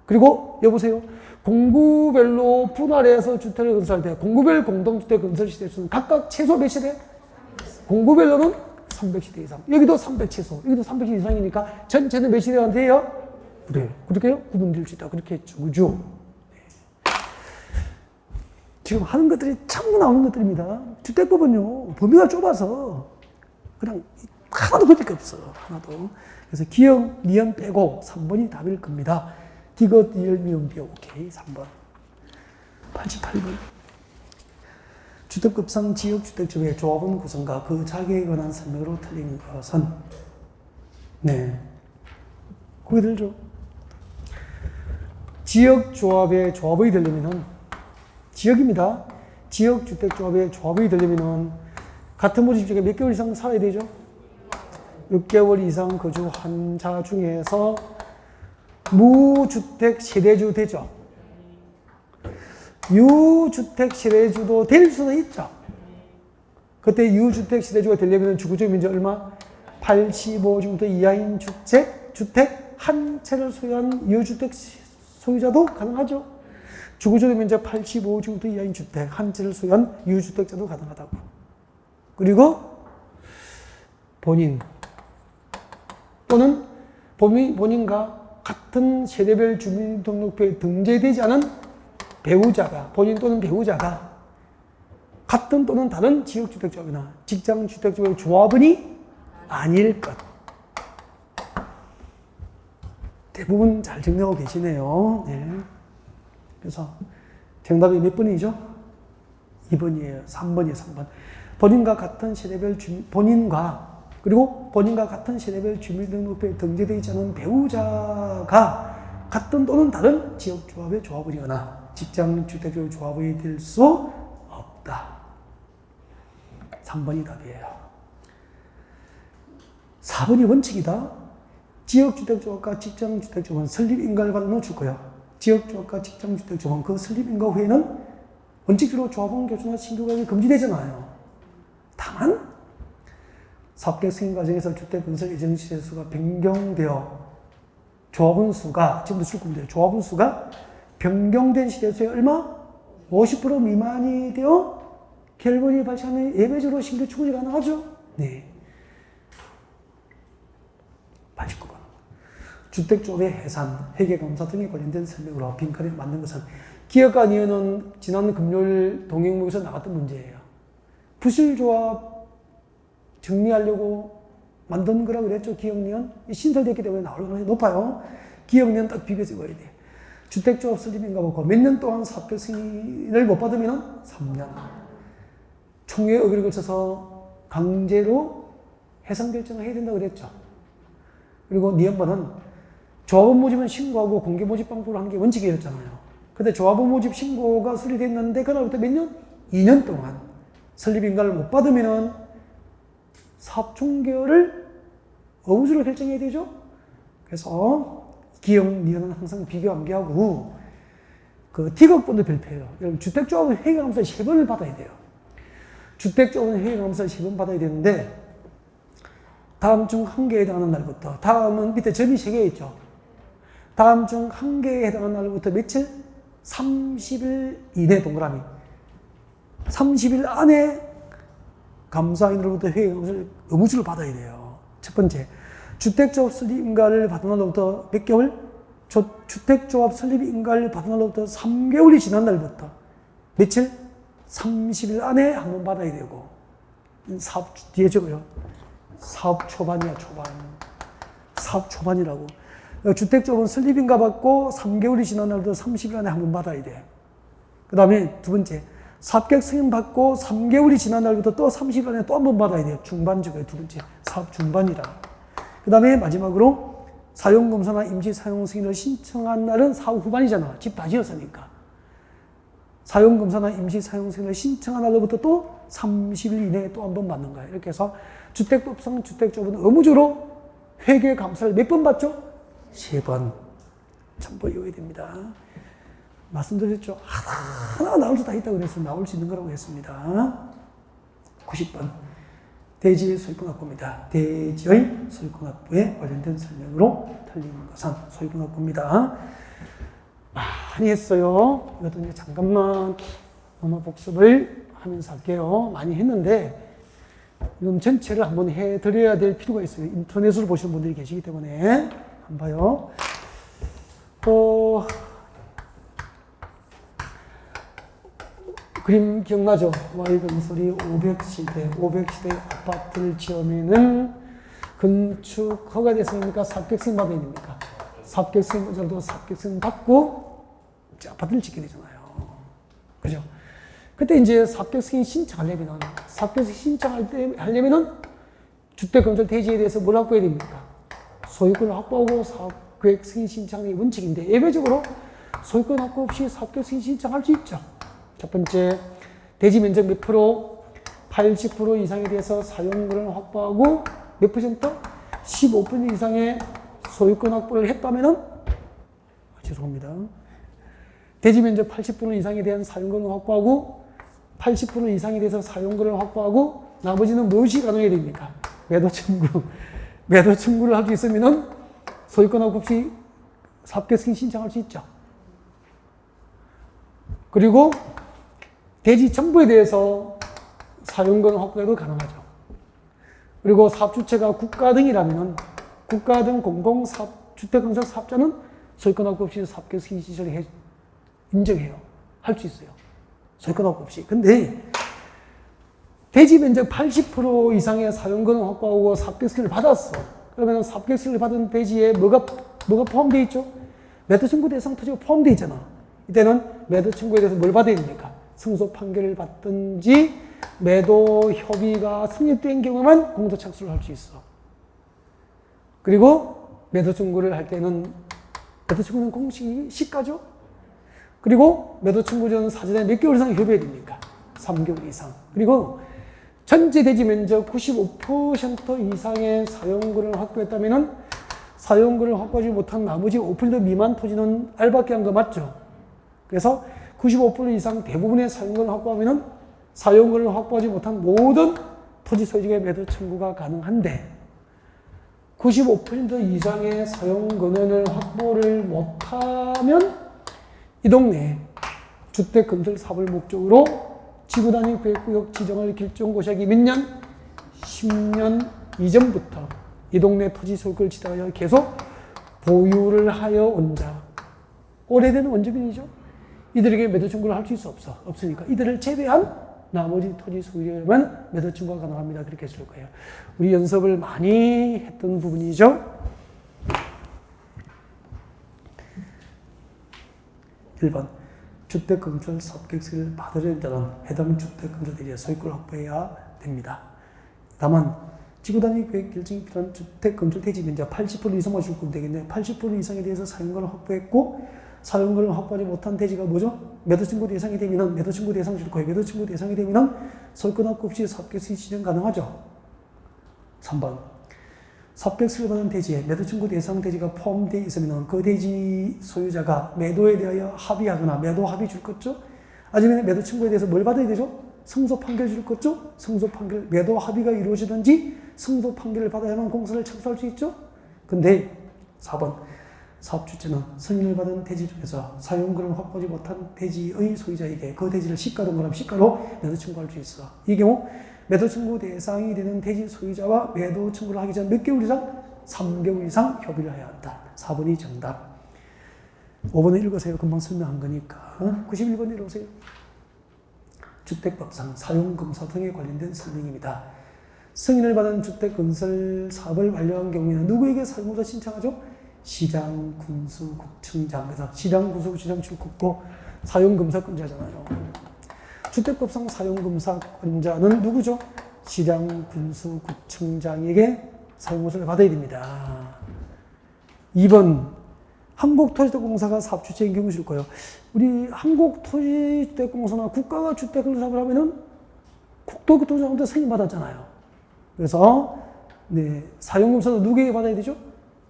그리고 여보세요. 공구별로 분할해서 주택을 건설할 때 공구별 공동주택 건설 시대 수는 각각 최소 몇 세대? 공구별로는 300세대 이상. 여기도 300 최소. 여기도 300세대 이상이니까 전체는 몇 세대가 돼요? 그래요. 그렇게 구분될 수 있다. 그렇게 했죠. 그죠? 지금 하는 것들이 참고 나오는 것들입니다. 주택법은요, 범위가 좁아서 그냥 하나도 그럴 게 없어. 하나도. 그래서 기역, 니은 빼고 3번이 답일 겁니다. 디귿, 리을, 미음, 비어. 오케이. 3번. 88번. 주택급상 지역주택조합의 조합원 구성과 그 자격에 관한 설명으로 틀린 것은? 네. 거기 들죠. 지역조합의 조합이 되려면은, 지역입니다. 지역주택조합의 조합이 되려면은, 같은 모집 중에 몇 개월 이상 살아야 되죠? 6개월 이상 거주한 자 중에서 무주택 세대주 되죠. 유주택 세대주도 될 수는 있죠. 그때 유주택 세대주가 되려면 주거적 면적 얼마? 85제곱미터 이하인 주택 한 채를 소유한 유주택 소유자도 가능하죠. 주거적 면적 85제곱미터 이하인 주택 한 채를 소유한 유주택자도 가능하다고. 그리고 본인 또는 본인과 같은 세대별 주민등록부에 등재되지 않은 배우자가, 본인 또는 배우자가 같은 또는 다른 지역주택조합이나 직장주택조합의 조합원이 아닐 것. 대부분 잘 정리하고 계시네요. 네. 그래서 정답이 몇 번이죠? 2번이에요. 3번이에요. 3번. 본인과 같은 세대별 그리고 본인과 같은 세대별 주민등록부에 등재되지 않은 배우자가 같은 또는 다른 지역조합의 조합원이거나 직장주택조합의 조합원이 될 수 없다. 3번이 답이에요. 4번이 원칙이다. 지역주택조합과 직장주택조합은 설립인가를 넣어줄 거야. 지역조합과 직장주택조합은 그 설립인가 후에는 원칙적으로 조합원 교수나 신규가입이 금지되잖아요. 다만 사업계획 승인 과정에서 주택건설 예정 시대 수가 변경되어 조합원 수가, 지금도 줄 겁니다. 조합원 수가 변경된 시대 수의 얼마? 50% 미만이 되어 결론이 발생하면 예외적으로 신규 추구이 가능하죠? 네. 89번. 주택조합의 해산, 회계감사 등에 관련된 설명으로 빈칸에 맞는 것은 기억과 니은은 지난 금요일 동행목에서 나갔던 문제예요. 부실조합 정리하려고 만든 거라고 그랬죠. 기억니은 신설됐기 때문에 나올 가능성이 높아요. 기억니은 딱 비벼 적어야 돼. 주택조합 설립인가 보고 몇 년 동안 사표 승인을 못 받으면 3년. 총회 의결을 거쳐서 강제로 해산 결정을 해야 된다고 그랬죠. 그리고 니은번은 조합원 모집은 신고하고 공개 모집 방법을 하는 게 원칙이었잖아요. 근데 조합원 모집 신고가 수리됐는데 그날부터 몇 년? 2년 동안 설립인가를 못 받으면은 사업 종결을 어부수로 결정해야 되죠. 그래서 기역, 니은은 항상 비교 암기하고 그 디귿번호 별표예요. 여러분 주택조합은 회계감사 3번을 받아야 돼요. 주택조합은 회계감사 3번 받아야 되는데 다음 중 한 개에 해당하는 날부터 다음은 밑에 점이 3개 있죠. 다음 중 한 개에 해당하는 날부터 며칠? 30일 이내 동그라미. 30일 안에 감사인으로부터 회계감사를 의무적으로 받아야 돼요. 첫 번째, 주택조합 설립 인가를 받은 날로부터 몇 개월? 주택조합 설립 인가를 받은 날로부터 3개월이 지난 날부터 며칠? 30일 안에 한 번 받아야 되고 사업 뒤에 적어요. 사업 초반이야, 초반. 사업 초반이라고. 주택조합은 설립 인가 받고 3개월이 지난 날부터 30일 안에 한 번 받아야 돼. 그 다음에 두 번째, 사업계획 승인 받고 3개월이 지난 날부터 또 30일 안에 또 한 번 받아야 돼요. 중반적이에요. 두 번째, 사업 중반이라. 그 다음에 마지막으로 사용검사나 임시사용 승인을 신청한 날은 사후 후반이잖아. 집 다 지었으니까. 사용검사나 임시사용 승인을 신청한 날로부터 또 30일 이내에 또 한 번 받는 거예요. 이렇게 해서 주택법상 주택조합은 의무적으로 회계감사를 몇 번 받죠? 3번. 참고 외워야 됩니다. 말씀드렸죠. 하나 나올 수 다 있다고 그래서 나올 수 있는 거라고 했습니다. 90번. 대지의 소유권확보입니다. 대지의 소유권확보에 관련된 설명으로 틀린 것은 소유권확보입니다. 많이 했어요. 이것도 이제 잠깐만 복습을 하면서 할게요. 많이 했는데 이건 전체를 한번 해드려야 될 필요가 있어요. 인터넷으로 보시는 분들이 계시기 때문에 한번 봐요. 그림 기억나죠? Y건설이 500시대 아파트를 지으면은 건축 허가 대상입니까? 사업계획승인 받아야 됩니까? 사업계획승인 먼저도 사업계획승인 받고 이제 아파트를 짓게 되잖아요. 그죠? 그때 이제 사업계획승인 신청하려면은, 사업계획승인 신청하려면은 주택건설 대지에 대해서 뭘 확보해야 됩니까? 소유권을 확보하고 사업계획승인 신청하는 게 원칙인데 예외적으로 소유권 확보 없이 사업계획승인 신청할 수 있죠. 첫 번째, 대지 면적 몇 프로? 80% 이상에 대해서 사용권을 확보하고 몇 퍼센트? 15% 이상의 소유권 확보를 했다면은 죄송합니다. 대지 면적 80% 이상에 대한 사용권을 확보하고 80% 이상에 대해서 사용권을 확보하고 나머지는 무엇이 가능해야 됩니까? 매도 청구. 매도 청구를 할 수 있으면은 소유권 확보 없이 사업계획승인 신청할 수 있죠. 그리고 대지 전부에 대해서 사용권 확보해도 가능하죠. 그리고 사업주체가 국가 등이라면 국가 등 공공주택건설 사업자는 소유권 확보 없이 사업계획승인 신청을 인정해요. 할 수 있어요. 소유권 확보 없이. 근데 대지 면적 80% 이상의 사용권을 확보하고 사업계획승인을 받았어. 그러면 사업계획승인을 받은 대지에 뭐가 포함되어 있죠? 매도 청구 대상 토지가 포함되어 있잖아. 이때는 매도 청구에 대해서 뭘 받아야 됩니까? 승소 판결을 받든지 매도 협의가 성립된 경우만 공소 착수를 할 수 있어. 그리고 매도 청구를 할 때는 매도 청구는 공식이 시가죠. 그리고 매도 청구 전 사전에 몇 개월 이상 협의해야 됩니까? 3개월 이상. 그리고 전체 대지 면적 95% 이상의 사용권을 확보했다면은 사용권을 확보하지 못한 나머지 5% 미만 토지는 알박기 한 거 맞죠? 그래서 95% 이상 대부분의 사용권을 확보하면은 사용권을 확보하지 못한 모든 토지 소유주의 매도 청구가 가능한데 95% 이상의 사용권을 확보를 못하면 이 동네에 주택건설 사업을 목적으로 지구단위 계획구역 지정을 결정 고시하기 몇 년? 10년 이전부터 이 동네 토지 소유권을 지정하여 계속 보유를 하여 온 자. 오래된 원주민이죠. 이들에게 매도 청구를 할 수 없으니까 이들을 제외한 나머지 토지 소유자만 매도 청구가 가능합니다. 그렇게 했을 거예요. 우리 연습을 많이 했던 부분이죠. 1번. 주택건설 사업계획서를 받으려는 자는 해당 주택건설 대지의 소유권을 확보해야 됩니다. 다만 지구단위 계획 결정이 필요한 주택건설 대지 면적 80% 이상만 줄 거면 되겠네. 80% 이상에 대해서 사용권을 확보했고 사용권을 확보하지 못한 대지가 뭐죠? 매도 청구 대상이 되면은 매도 청구 대상 줄 거예요. 매도 청구 대상이 되면은 소유권 확보 없이 사업계획서 지정 가능하죠. 3번. 삽객수를 받은 대지에 매도청구 대상 대지가 포함되어 있으면 그 대지 소유자가 매도에 대하여 합의하거나 매도 합의 줄 거죠. 아니면 매도 청구에 대해서 뭘 받아야 되죠? 승소 판결 줄 거죠? 승소 판결, 매도 합의가 이루어지든지 승소 판결을 받아야만 공사를 착수할 수 있죠? 근데 4번 사업주체는 승인을 받은 대지 중에서 사용권을 확보하지 못한 대지의 소유자에게 그 대지를 시가등록하면 시가로 매도 청구할 수 있어. 이 경우 매도 청구 대상이 되는 대지 소유자와 매도 청구를 하기 전 몇 개월 이상? 3개월 이상 협의를 해야 한다. 4번이 정답. 5번을 읽으세요. 금방 설명한 거니까. 91번 읽으세요. 주택법상 사용검사 등에 관련된 설명입니다. 승인을 받은 주택건설 사업을 완료한 경우에는 누구에게 사용검사 신청하죠? 시장, 군수, 구청장. 그래서 시장, 군수, 구청장 출국고 사용검사권자잖아요. 주택법상 사용검사권자는 누구죠? 시장, 군수, 구청장에게 사용검사를 받아야 됩니다. 2번 한국토지주택공사가 사업주체인 경우 줄 거예요. 우리 한국토지주택공사나 국가가 주택을 사업을 하면은 국토교통장한테 승인받았잖아요. 그래서 네, 사용검사도 누구에게 받아야 되죠?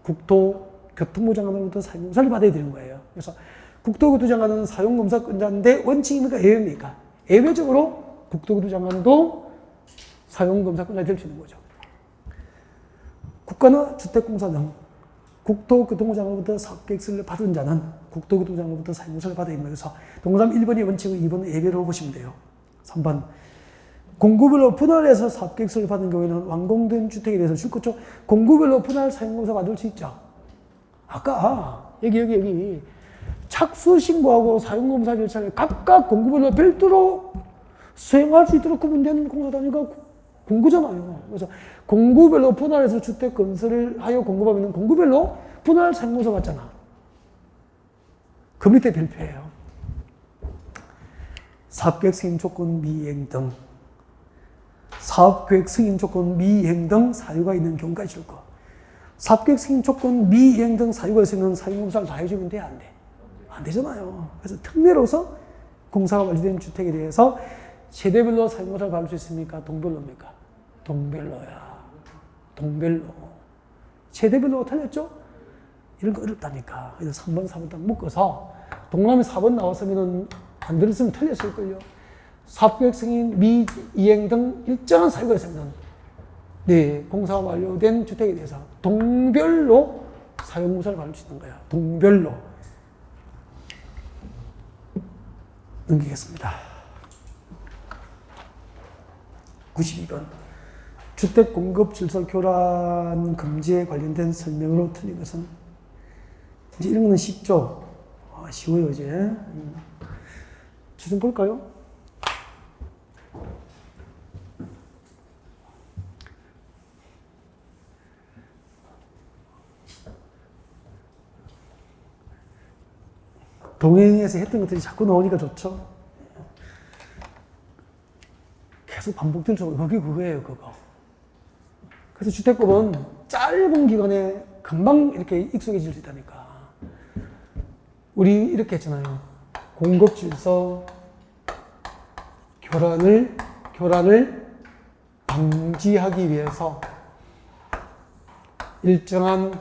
국토교통부 장관으로부터 사용검사를 받아야 되는 거예요. 그래서 국토교통부 장관은 사용검사권자인데 원칙입니까? 예외입니까? 예외적으로 국토교통부 장관도 사용검사권자 될 수 있는 거죠. 국가나 주택공사 등 국토교통부 장관으로부터 사업계획서를 받은 자는 국토교통부 장관으로부터 사용검사를 받아야 됩니다. 그래서 동그라미 1번이 원칙이고 2번은 예외로 보시면 돼요. 3번 공구별로 분할해서 사업계획서를 받은 경우에는 완공된 주택에 대해서 줄 거죠. 공구별로 분할 사용검사 받을 수 있죠. 아까 여기 착수 신고하고 사용검사 절차를 각각 공구별로 별도로 수행할 수 있도록 구분된 공사단위가 공구잖아요. 그래서 공구별로 분할해서 주택 건설을 하여 공급하면 공구별로 분할 사용검사 받잖아. 그 밑에 별표예요. 사업계획 승인 조건 미이행 등 사업계획 승인 조건 미이행 등 사유가 있는 경우까지 줄 거. 사업계획 승인 조건 미이행 등 사유가 있으면 사용검사를 다 해주면 돼? 안 돼? 안 되잖아요. 그래서 특례로서 공사가 완료된 주택에 대해서 세대별로 사용검사를 받을 수 있습니까? 동별로입니까? 동별로야. 동별로. 세대별로 틀렸죠? 이런 거 어렵다니까. 그래서 3번, 4번 딱 묶어서 동그라미 4번 나왔으면 안 들었으면 틀렸을걸요. 사업계획 승인, 미이행 등 일정한 사유가 있으면 네, 공사가 완료된 주택에 대해서 동별로 사용검사를 받을 수 있는 거야. 동별로. 넘기겠습니다. 92번. 주택 공급 질서 교란 금지에 관련된 설명으로 틀린 것은 이제 이런 거는 쉽죠? 쉬워요, 이제. 좀 볼까요? 동행에서 했던 것들이 자꾸 나오니까 좋죠? 계속 반복될수록 그게 그거예요, 그거. 그래서 주택법은 짧은 기간에 금방 이렇게 익숙해질 수 있다니까. 우리 이렇게 했잖아요. 공급 질서 교란을 방지하기 위해서 일정한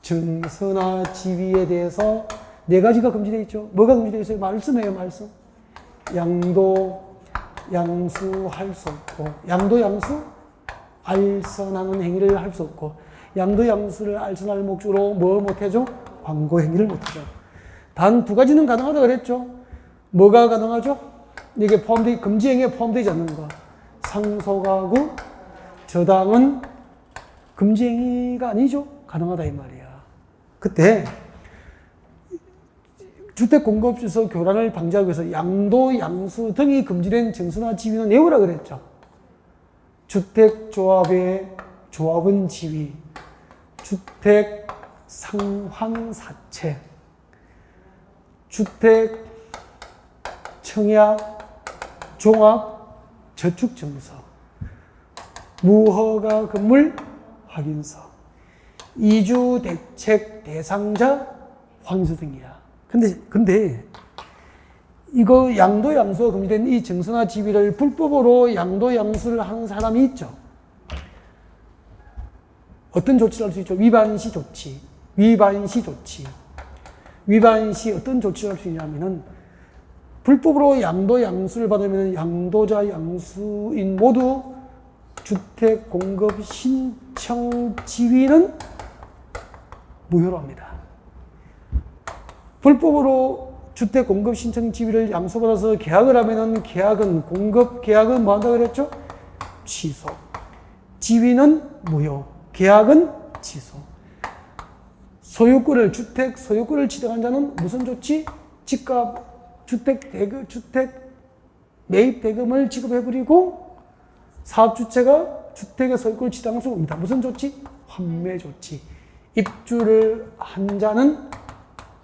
증서나 지위에 대해서 4가지가 금지되어 있죠. 뭐가 금지되어 있어요? 말씀이에요, 말씀. 양도, 양수 할 수 없고, 양도, 양수, 알선하는 행위를 할 수 없고, 양도, 양수를 알선할 목적으로 뭐 못해줘? 광고 행위를 못하죠. 단 2가지는 가능하다 그랬죠. 뭐가 가능하죠? 이게 금지 행위에 포함되지 않는 거. 상속하고 저당은 금지 행위가 아니죠. 가능하다 이 말이야. 그때 주택 공급 질서 교란을 방지하기 위해서 양도, 양수 등이 금지된 증서나 지위는 외우라 그랬죠. 주택조합의 조합은 지위, 주택 상환사채, 주택 청약 종합 저축증서, 무허가 건물 확인서, 이주 대책 대상자 확인서 등이야. 근데 이거 양도 양수가 금지된 이 증서나 지위를 불법으로 양도 양수를 하는 사람이 있죠. 어떤 조치를 할 수 있죠? 위반시 조치. 위반시 조치. 위반시 어떤 조치를 할 수 있냐면은 불법으로 양도 양수를 받으면 양도자 양수인 모두 주택 공급 신청 지위는 무효로 합니다. 불법으로 주택 공급 신청 지위를 양수받아서 계약을 하면은 계약은 공급 계약은 뭐 한다고 그랬죠? 취소. 지위는 무효. 계약은 취소. 소유권을 주택 소유권을 취득한 자는 무슨 조치? 집값 주택 매입 대금을 지급해버리고 사업주체가 주택의 소유권을 취득한 수입니다. 무슨 조치? 환매 조치. 입주를 한 자는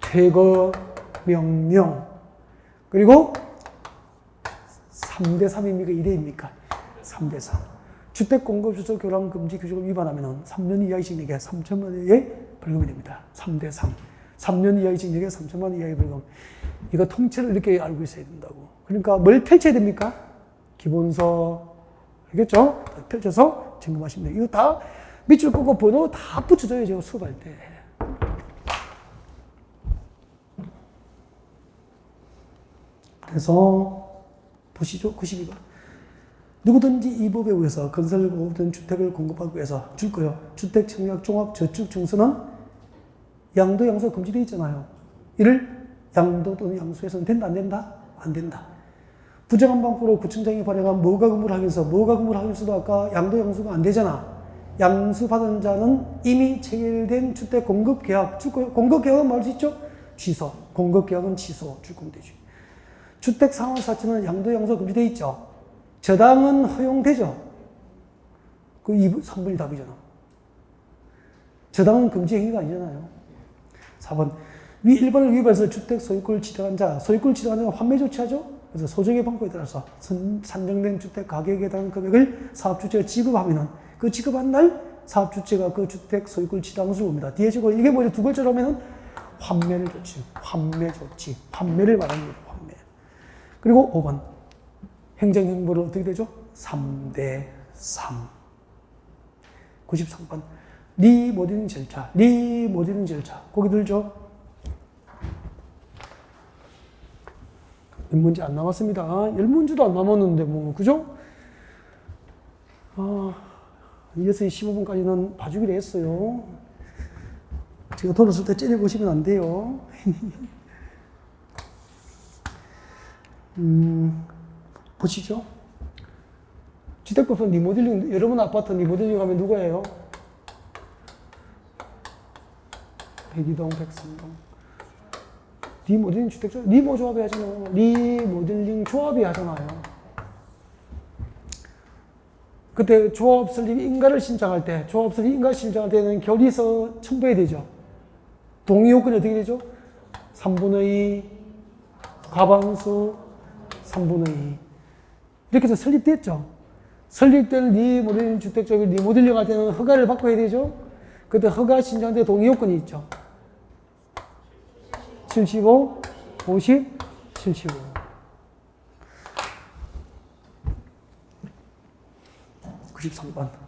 퇴거 명령. 그리고 3대3입니까? 2대입니까? 3대3. 주택공급주소 교란 금지 규정을 위반하면 3년 이하의 징역에 3천만 원의 벌금이 됩니다. 3대3. 3년 이하의 징역에 3천만 원 이하의 벌금. 이거 통째로 이렇게 알고 있어야 된다고. 그러니까 뭘 펼쳐야 됩니까? 기본서. 알겠죠? 펼쳐서 점검하시면 돼요. 이거 다 밑줄 끄고 번호 다 붙여줘야죠. 수업할 때. 그래서 보시죠. 92번. 누구든지 이 법에 의해서 건설 공급된 주택을 공급하기 위해서 줄 거요. 주택 청약 종합 저축 증서는 양도 양수 금지되어 있잖아요. 이를 양도 또는 양수해서는 된다 안 된다? 안 된다. 부정한 방법으로 구청장이 발행한 무가금을 하면서 무가금을 하면서도 아까 양도 양수가 안 되잖아. 양수 받은 자는 이미 체결된 주택 공급 계약 줄 거요. 공급 계약은 뭐 할 수 있죠? 취소. 공급 계약은 취소 줄 거면 되죠. 주택 상환 사채는 양도 양수 금지되어 있죠. 저당은 허용되죠. 그 3번이 답이잖아. 저당은 금지 행위가 아니잖아요. 4번. 위 1번을 위반해서 주택 소유권을 취득한 자, 소유권을 취득한 자는 환매 조치하죠. 그래서 소정의 방법에 따라서 산정된 주택 가격에 해당하는 금액을 사업주체가 지급하면은 그 지급한 날 사업주체가 그 주택 소유권을 취득한 것을 봅니다. 뒤에 지고 이게 뭐죠? 두 글자로 하면은 환매를 조치, 환매 조치, 환매를 말하는 거죠. 환매. 그리고 5번. 행정행보는 어떻게 되죠? 3대3. 93번. 리 모델링 절차. 리 모델링 절차. 거기 들죠? 몇 문제 안 남았습니다. 10문제도 안 남았는데, 뭐, 그죠? 이어서 15분까지는 봐주기로 했어요. 제가 돌았을 때 째려보시면 안 돼요. 보시죠. 주택법은 리모델링, 여러분 아파트 리모델링 하면 누구예요? 백이동, 백삼동. 리모델링 주택조합, 리모조합이 하잖아요. 리모델링 조합이 하잖아요. 그때 조합 설립 인가를 신청할 때, 조합 설립 인가 신청할 때는 결의서 첨부해야 되죠. 동의 요건이 어떻게 되죠? 3분의 2, 과반수, 3분의 2. 이렇게 해서 설립됐죠. 설립된 리모델링 주택조합이 리모델링 할 때는 허가를 받고 해야 되죠. 그때 허가 신청할 때 동의 요건이 있죠. 75, 50, 75.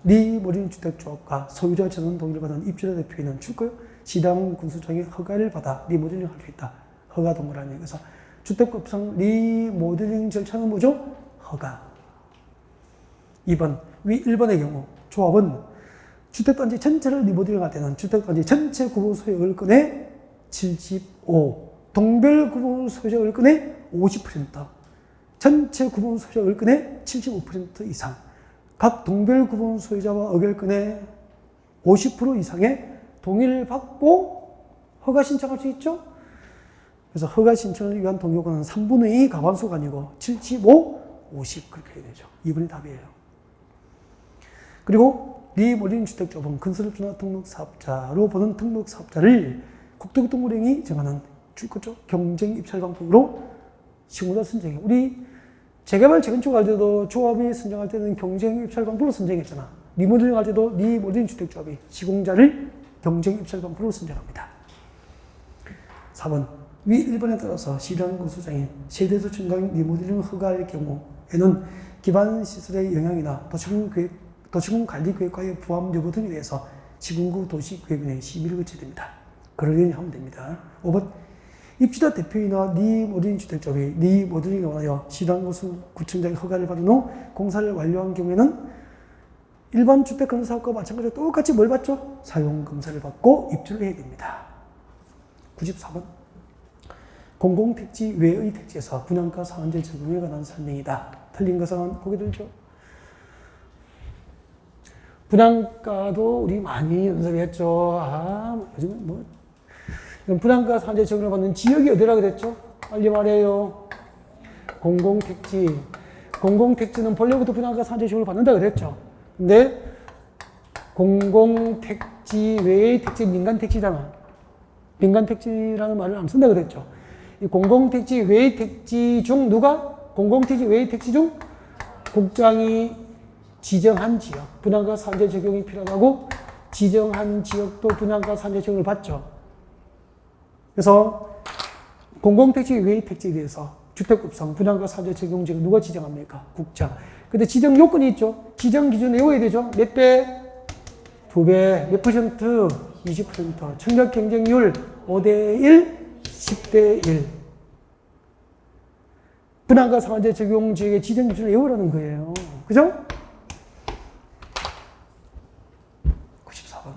리모델링 주택조합과 소유자 전원 동의를 받은 입주자 대표인은 출구 지당 군수청의 허가를 받아 리모델링 할 수 있다. 허가 동의라는 그래서 주택법상 리모델링 절차는 뭐죠? 허가. 2번. 위 1번의 경우 조합은 주택단지 전체를 리모델링 할 때는 주택단지 전체 구분 소유의 을건의 75, 동별 구분 소유자 을건의 50%, 전체 구분 소유자 을건의 75% 이상, 각 동별 구분 소유자와 의결권의 50% 이상의 동의를 받고 허가 신청할 수 있죠? 그래서 허가 신청을 위한 동의 요건은 3분의 2 과반수가 아니고 75, 50 그렇게 해야 되죠. 2번이 답이에요. 그리고 리모델링 주택조합은 건설업주나 등록사업자로 보는 등록사업자를 국토교통부령이 정하는 경쟁 입찰 방법으로 시공자 선정해. 우리 재개발 재건축 할 때도 조합이 선정할 때는 경쟁 입찰 방법으로 선정했잖아. 리모델링 할 때도 리모델링 주택조합이 시공자를 경쟁 입찰 방법으로 선정합니다. 4번. 위 1번에 따라서 시장군수장이 세대수 증강 리모델링 허가할 경우에는 기반 시설의 영향이나 도시군 관리 계획과의 부합 여부 등에 대해서 시군구 도시계획원의 심의를 거쳐야 됩니다. 그러려니 하면 됩니다. 5번 입주자 대표이나 네 모든 주택자의 네 모든에 원하여 시당구수 구청장의 허가를 받은 후 공사를 완료한 경우에는 일반 주택건설사업과 마찬가지로 똑같이 뭘 받죠? 사용검사를 받고 입주를 해야 됩니다. 94번 공공택지 외의 택지에서 분양가 상한제 적용에 관한 설명이다. 틀린 것은 고개 들죠. 분양가도 우리 많이 연습했죠. 요즘은 뭐 분양가 상한제 적용을 받는 지역이 어디라고 그랬죠? 빨리 말해요. 공공택지. 공공택지는 본래부터 분양가 상한제 적용을 받는다 그랬죠. 근데 공공택지 외의 택지 민간택지잖아. 민간택지라는 말을 안 쓴다 그랬죠. 이 공공택지 외의 택지 중 누가? 공공택지 외의 택지 중 국장이 지정한 지역, 분양가 상한제 적용이 필요하다고 지정한 지역도 분양가 상한제 적용을 받죠. 그래서 공공택지 외의 택지에 대해서 주택급성 분양가 상한제 적용 지역을 누가 지정합니까? 국장. 근데 지정 요건이 있죠. 지정 기준 외워야 되죠. 몇 배? 2배. 몇 퍼센트? 20%. 청약 경쟁률 5대1, 10대1. 분양가 상한제 적용 지역의 지정 기준을 외우라는 거예요. 그죠? 94번.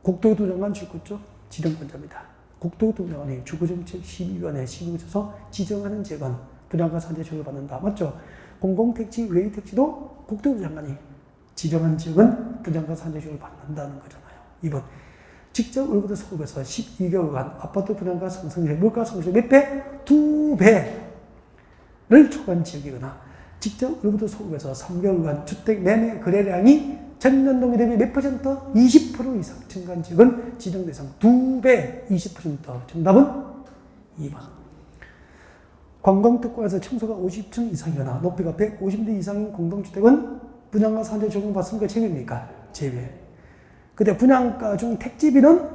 국토교통부 장관 출구죠. 지정권자입니다. 국토교통부 장관이 주거정책심의위원회 심의를 거쳐서 지정하는 지역은 분양가 상한제 적용을 받는다. 맞죠? 공공택지 외의 택지도 국토교통부 장관이 지정한 지역은 분양가 상한제 적용을 받는다는 거잖아요. 2번. 직접 을부터 소급해서 12개월간 아파트 분양가 상승률, 물가 상승률 몇 배? 2배를 초과한 지역이거나 직접 을부터 소급해서 3개월간 주택 매매 거래량이 전년 동기 대비 몇 퍼센트? 20% 이상 증가한 지역은 지정 대상 2배, 20%. 정답은 2번. 관광특구에서 청소가 50층 이상이거나 높이가 150m 이상인 공동주택은 분양가 상한제 적용받습니까? 제외입니까? 제외. 근데 분양가 중 택지비는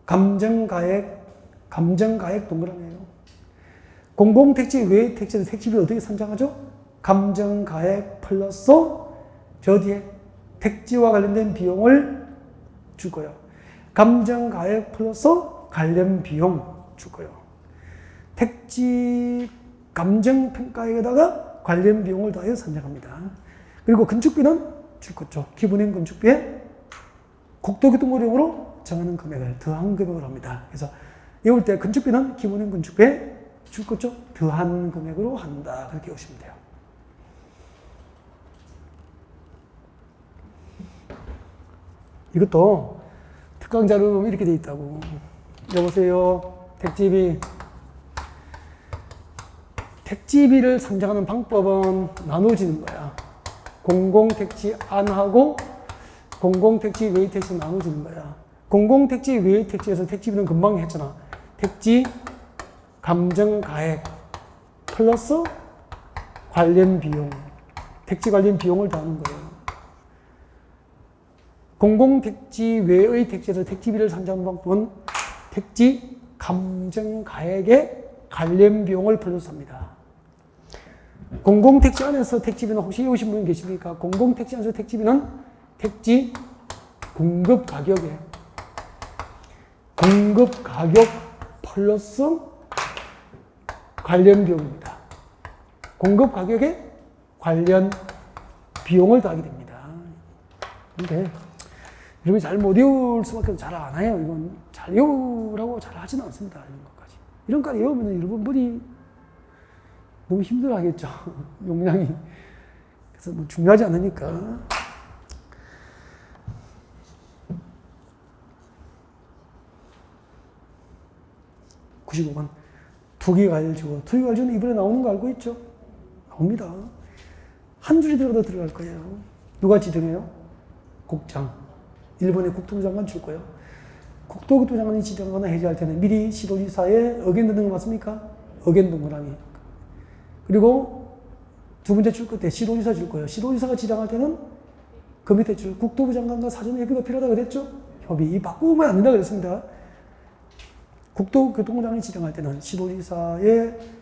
감정가액 동그라미예요. 공공택지 외의 택지에서 택지비를 어떻게 산정하죠? 감정가액 플러스 저 뒤에 택지와 관련된 비용을 줄 거예요. 감정가액 플러스 관련 비용 줄 거예요. 택지 감정평가액에다가 관련 비용을 더하여 산정합니다. 그리고 건축비는 줄 거죠. 기본형 건축비에 국토교통부령으로 정하는 금액을 더한 금액을 합니다. 그래서 외울 때 건축비는 기본형 건축비에 줄 거죠. 더한 금액으로 한다. 그렇게 외우시면 돼요. 이것도 특강 자료에 보면 이렇게 돼 있다고. 여보세요. 택지비를 산정하는 방법은 나눠지는 거야. 공공택지 안하고 공공택지 외의 택지에서 나눠지는 거야. 공공택지 외의 택지에서 택지비는 금방 했잖아. 택지 감정가액 플러스 관련 비용, 택지 관련 비용을 더하는 거예요. 공공택지 외의 택지에서 택지비를 산정하는 방법은 택지 감정가액의 관련 비용을 플러스합니다. 공공택지 안에서 택지비는 혹시 외우신 분 계십니까? 공공택지 안에서 택지비는 택지 공급 가격에 공급 가격 플러스 관련 비용입니다. 공급 가격에 관련 비용을 더하게 됩니다. 근데 여러분이 잘 못 외울 수밖에 잘 안 해요. 이건 잘 외우라고 잘 하지는 않습니다. 이런 것까지. 이런 것까지 외우면 여러분 머리 너무 힘들어 하겠죠. 용량이. 그래서 뭐 중요하지 않으니까. (95번) 투기과열지구. 투기과열지구는 이번에 나오는 거 알고 있죠? 나옵니다. 한 줄이 들어갈 거예요. 누가 지정해요? 국장. 일본의 국토부 장관 줄 거예요. 국토교통부 장관이 지정하거나 해제할 때는 미리 시도지사에 의견 듣는 거 맞습니까? 의견 동그라미. 그리고 두 번째 줄 끝에 시도지사 줄 거예요. 시도지사가 지정할 때는 그 밑에 줄 국토부 장관과 사전 협의가 필요하다고 그랬죠? 협의. 이 바꾸면 안 된다고 그랬습니다. 국토교통부 장관이 지정할 때는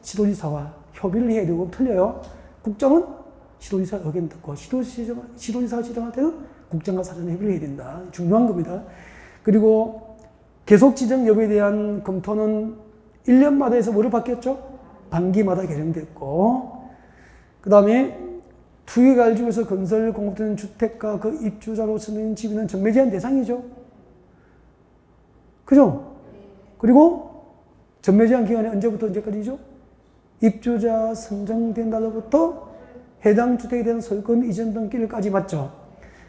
시도지사와 협의를 해야 되고 틀려요. 국장은 시도지사 의견 듣고 시도지사가 지정할 때는 국장과 사전 협의를 해야 된다. 중요한 겁니다. 그리고 계속 지정 여부에 대한 검토는 1년마다 해서 뭐를 바뀌었죠? 반기마다 개정됐고, 그 다음에 투기가일지구에서 건설 공급되는 주택과 그 입주자로 선정된 집이는 전매 제한 대상이죠. 그죠? 그리고 전매 제한 기간이 언제부터 언제까지죠? 입주자 선정된 날로부터 해당 주택에 대한 소유권 이전 등기일까지 맞죠?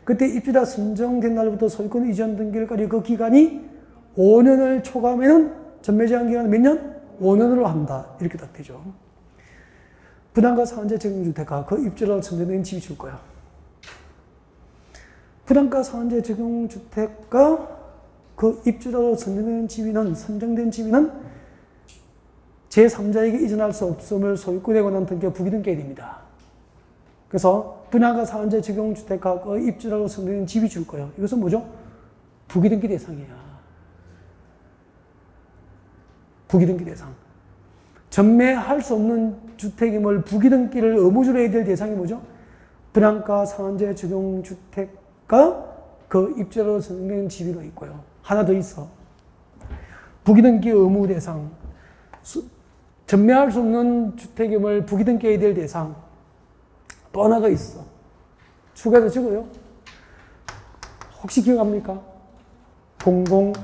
그때 입주자 선정된 날부터 소유권 이전 등기일까지 그 기간이 5년을 초과하면 전매 제한 기간은 몇 년? 5년으로 한다. 이렇게 딱 되죠. 분양가 상한제 적용주택과 그 입주자로 선정된 집이 줄 거야. 분양가 상한제 적용주택과 그 입주자로 선정된 집이는 제3자에게 이전할 수 없음을 소유권에 관한 등기가 부기등기해야 됩니다. 그래서 분양가 상한제 적용주택과 그 입주자로 선정된 집이 줄 거예요. 이것은 뭐죠? 부기등기 대상이야. 부기등기 대상. 전매할 수 없는 주택임을 부기등기를 의무적으로 해야 될 대상이 뭐죠? 분양가 상한제 적용주택과 그 입주자로 선정된 집이 있고요. 하나 더 있어. 부기등기 의무 대상. 전매할 수 없는 주택임을 부기등기해야 될 대상. 또 하나가 있어. 추가해서 적어요. 혹시 기억합니까? 공공택지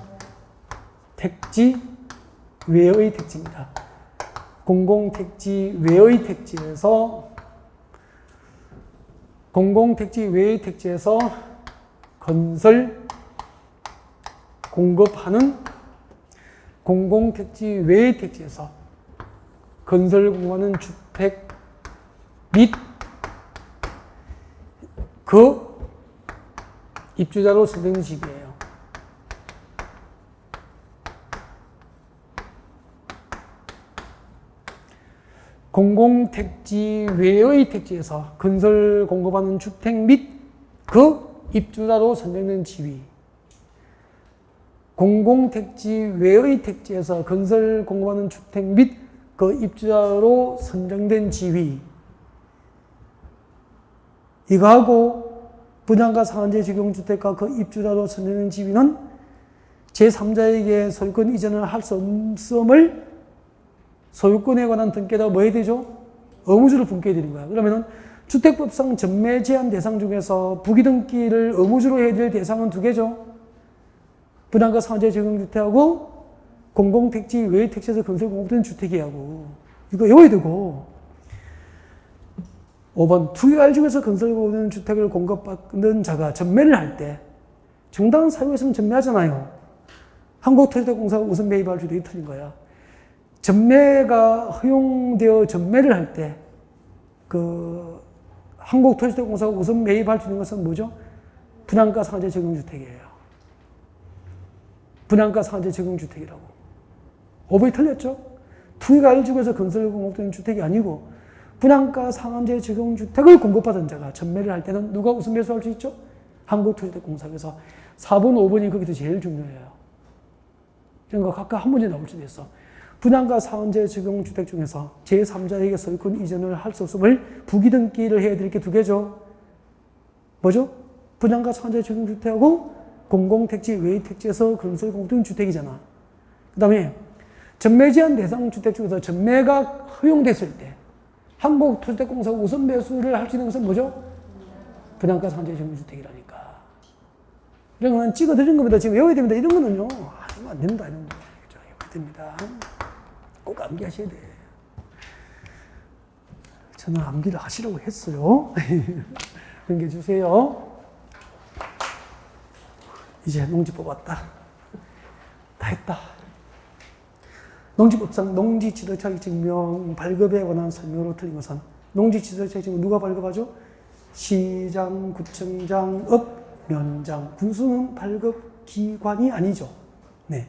외의 택지입니다. 공공택지 외의 택지에서 건설 공급하는 공공택지 외의 택지에서 건설 공급하는 주택 및 그 입주자로 선정된 집이에요. 공공택지 외의 택지에서 건설 공급하는 주택 및 그 입주자로 선정된 지위. 공공택지 외의 택지에서 건설 공급하는 주택 및 그 입주자로 선정된 지위. 이거하고 분양가 상한제 적용주택과 그 입주자로 선정된 지위는 제3자에게 소유권 이전을 할 수 없음을 소유권에 관한 등기에다가 뭐 해야 되죠? 의무주로 분께해야 되는 거야. 그러면은 주택법상 전매 제한 대상 중에서 부기등기를 의무주로 해야 될 대상은 두 개죠. 분양가 상한제 적용주택하고 공공택지 외의 택지에서 건설 공급된 주택이하고 이거 외워야 되고 5번 투기가일지구에서 건설 공급된 주택을 공급받는 자가 전매를 할 때 정당한 사유가 있으면 전매하잖아요. 한국토지대공사가 우선 매입할 주택이 틀린 거야. 전매가 허용되어 전매를 할 때 그 한국토지대공사가 우선 매입할 수 있는 것은 뭐죠? 분양가 상한제 적용주택이에요. 분양가 상한제 적용주택이라고. 5번이 틀렸죠? 투기가일지구에서 건설 공급된 주택이 아니고 분양가 상한제 적용주택을 공급받은 자가 전매를 할 때는 누가 우선 매수할 수 있죠? 한국토지대공사. 그래서 4번, 5번이 거기서 제일 중요해요. 이런 거 각각 한 문제 나올 수도 있어. 분양가 상한제 적용주택 중에서 제3자에게 소유권 이전을 할 수 없음을 부기등기를 해야 될 게 두 개죠. 뭐죠? 분양가 상한제 적용주택하고 공공택지 외의 택지에서 건설 공급된 주택이잖아. 그 다음에 전매 제한 대상 주택 중에서 전매가 허용됐을 때 한국토지대공사가 우선 매수를 할 수 있는 것은 뭐죠? 분양가 상한제 적용주택이라니까. 이런 건 찍어드린 겁니다. 지금 외워야 됩니다. 이런 거는요. 하면 안 된다. 이런 거. 외워야 됩니다. 꼭 암기하셔야 돼. 저는 암기를 하시라고 했어요. 넘겨주세요. 이제 농지 뽑았다. 다 했다. 농지법상 농지지도자격증명 발급에 관한 설명으로 틀린 것은 농지지도자격증명 누가 발급하죠? 시장, 구청장, 업, 면장, 군수는 발급 기관이 아니죠. 네.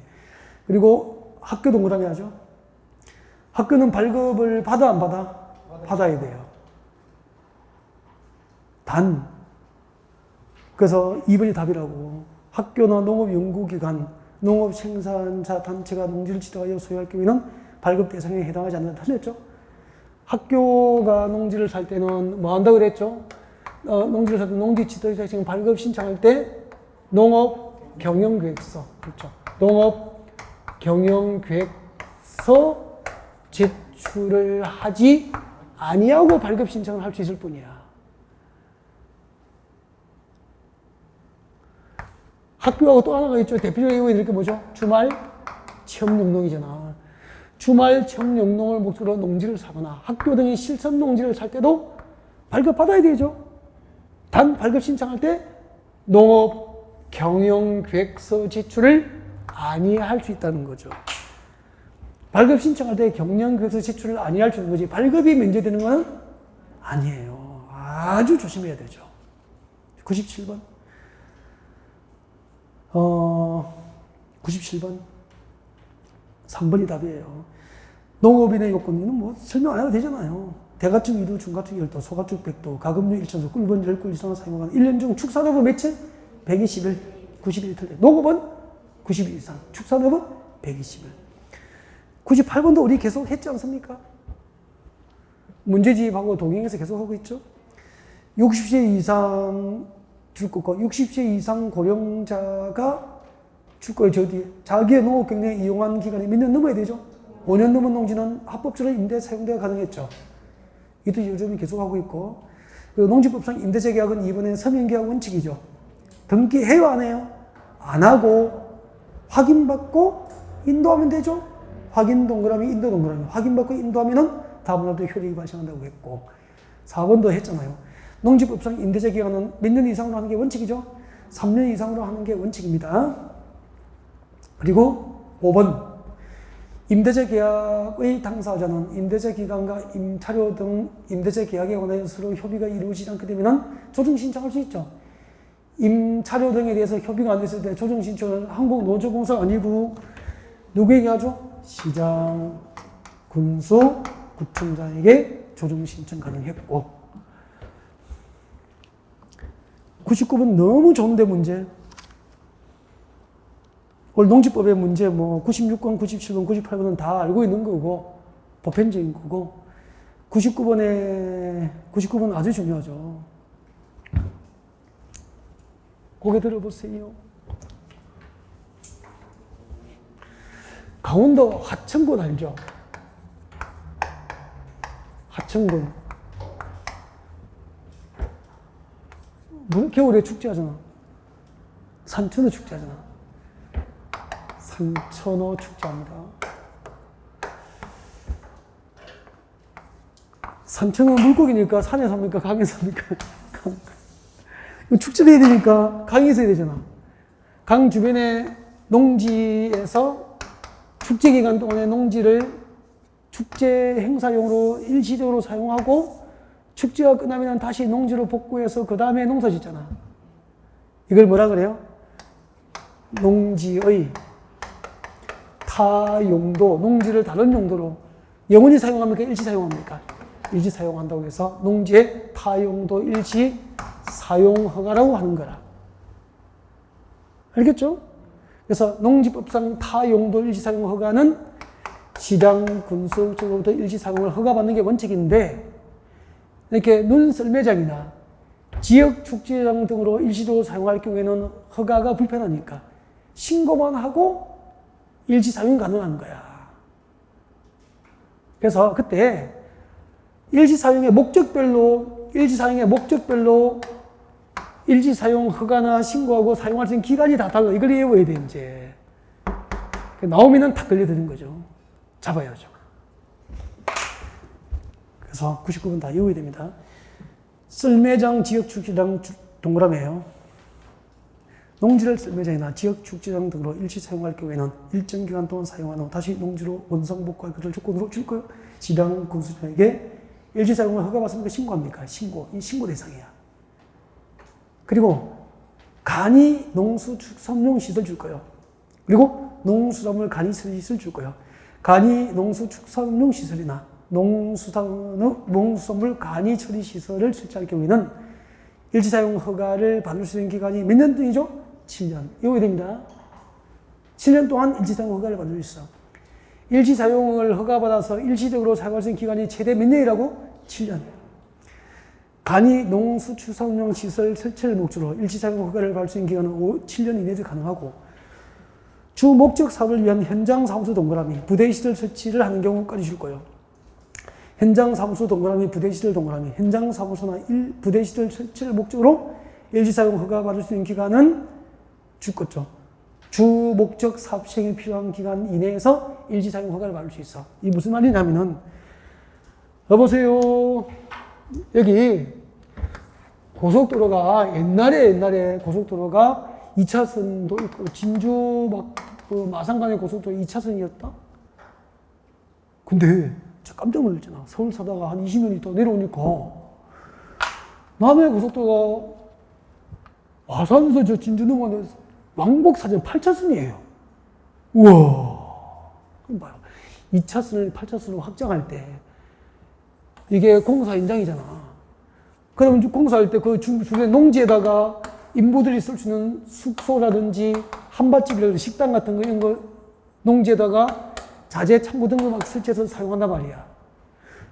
그리고 학교 동그라미 하죠. 학교는 발급을 받아 안 받아? 받아야 돼요. 그래서 2번이 답이라고. 학교나 농업연구기관, 농업생산자 단체가 농지를 지도하여 소유할 경우에는 발급 대상에 해당하지 않는다. 틀렸죠? 학교가 농지를 살 때는 뭐 한다고 그랬죠? 농지를 살 때 농지 지도자 지금 발급 신청할 때 농업 경영계획서, 그렇죠. 농업 경영계획서 제출을 하지 아니하고 발급 신청을 할 수 있을 뿐이야. 학교하고 또 하나가 있죠. 대표적인 예가 이렇게 뭐죠? 주말 체험용농이잖아. 주말 체험용농을 목적으로 농지를 사거나 학교 등의 실천 농지를 살 때도 발급받아야 되죠. 단 발급 신청할 때 농업 경영계획서 제출을 아니할 수 있다는 거죠. 발급 신청할 때 경영계획서 제출을 아니할 수 있는 거지 발급이 면제되는 건 아니에요. 아주 조심해야 되죠. 97번. 97번. 3번이 답이에요. 농업인의 요건은 뭐 설명 안 해도 되잖아요. 대가축 2도, 중가축 10도, 소가축 100도, 가금류 1천소, 꿀번 10꿀 이상을 사용하는 1년 중 축산업은 며칠? 120일, 90일 틀려. 농업은 90일 이상, 축산업은 120일. 98번도 우리 계속 했지 않습니까? 문제집하고 동행해서 계속 하고 있죠. 60세 이상 줄 거고, 60세 이상 고령자가 줄 거예요. 저 뒤에. 자기의 농업 경영에 이용한 기간이 몇 년 넘어야 되죠? 5년 넘은 농지는 합법적으로 임대 사용대가 가능했죠. 이것도 요즘에 계속 하고 있고, 그리고 농지법상 임대차 계약은 이번엔 서명계약 원칙이죠. 등기해요, 안 해요? 안 하고 확인받고 인도하면 되죠. 확인 동그라미, 인도 동그라미. 확인받고 인도하면은 다음날도 효력이 발생한다고 했고, 4번도 했잖아요. 농지법상 임대차 기간은 몇 년 이상으로 하는 게 원칙이죠. 3년 이상으로 하는 게 원칙입니다. 그리고 5번. 임대차 계약의 당사자는 임대차 기간과 임차료 등 임대차 계약에 관하여 서로 협의가 이루어지지 않게 되면 조정 신청할 수 있죠. 임차료 등에 대해서 협의가 안 됐을 때 조정 신청을 한국노조공사 아니고 누구에게 하죠? 시장, 군수, 구청장에게 조정 신청 가능했고. 99번 너무 좋은데 문제. 오늘 농지법의 문제 96번, 97번, 98번은 다 알고 있는 거고 보편적인 거고 99번 아주 중요하죠. 고개 들어보세요. 강원도 하천군 알죠? 하천군. 겨울에 축제하잖아. 산천어 축제하잖아. 산천어 축제합니다. 산천어 물고기니까 산에 삽니까? 강에 삽니까? 축제를 해야 되니까 강에서 해야 되잖아. 강 주변의 농지에서 축제 기간 동안에 농지를 축제 행사용으로 일시적으로 사용하고 축제가 끝나면 다시 농지로 복구해서 그 다음에 농사 짓잖아. 이걸 뭐라 그래요? 농지의 타용도, 농지를 다른 용도로 영원히 사용합니까? 일시 사용합니까? 일시 사용한다고 해서 농지의 타용도 일시 사용 허가라고 하는 거라. 알겠죠? 그래서 농지법상 타용도 일시 사용 허가는 시장, 군수 쪽으로부터 일시 사용을 허가받는 게 원칙인데 이렇게 눈썰매장이나 지역 축제장 등으로 일시적으로 사용할 경우에는 허가가 불편하니까 신고만 하고 일시 사용이 가능한 거야. 그래서 그때 일시 사용의 목적별로 일시 사용 허가나 신고하고 사용할 수 있는 기간이 다 달라. 이걸 외워야 돼 이제. 나오면은 다 걸려드는 거죠. 잡아야죠. 그래서 99분 다 외워야 됩니다. 썰매장, 지역 축제장 동그라미예요. 농지를 썰매장이나 지역 축제장 등으로 일시 사용할 경우에는 일정 기간 동안 사용한 후 다시 농지로 원상복구할 것을 조건으로 줄 거예요. 시장 군수장에게 일시 사용을 허가받습니까? 신고합니까? 신고. 이 신고 대상이야. 그리고 간이 농수축산용 시설 줄 거예요. 그리고 농수산물 간이 시설 줄 거예요. 간이 농수축산용 시설이나 농수산물 간이 처리 시설을 설치할 경우에는 일시 사용 허가를 받을 수 있는 기간이 몇 년 동이죠? 7년. 이거 됩니다. 7년 동안 일시 사용 허가를 받을 수 있어. 일시 사용을 허가받아서 일시적으로 사용할 수 있는 기간이 최대 몇 년이라고? 7년. 간이 농수축산용 시설 설치를 목적으로 일시사용 허가를 받을 수 있는 기간은 7년 이내에서 가능하고 주 목적 사업을 위한 현장 사무소 동그라미 부대시설 설치를 하는 경우까지 줄 거예요. 현장 사무소 동그라미 부대시설 동그라미 현장 사무소나 부대시설 설치를 목적으로 일시사용 허가 받을 수 있는 기간은 줄 거죠. 주 목적 사업 시행에 필요한 기간 이내에서 일시사용 허가를 받을 수 있어. 이 무슨 말이냐면은 여보세요. 여기 고속도로가 옛날에 고속도로가 2차선도 있고 진주 그 마산간의 고속도로 2차선이었다. 근데 진짜 깜짝 놀랐잖아. 서울 사다가 한 20년 있다 내려오니까 남해 고속도로가 마산에서 저 진주 넘어가는 왕복 사전 8차선이에요. 우와. 그럼 봐요. 2차선을 8차선으로 확장할 때 이게 공사 현장이잖아. 그러면 공사할 때 그 주변 농지에다가 인부들이 쓸 수 있는 숙소라든지 한밭집이라든지 식당 같은 거 이런 거 농지에다가 자재 창고 등을 막 설치해서 사용한단 말이야.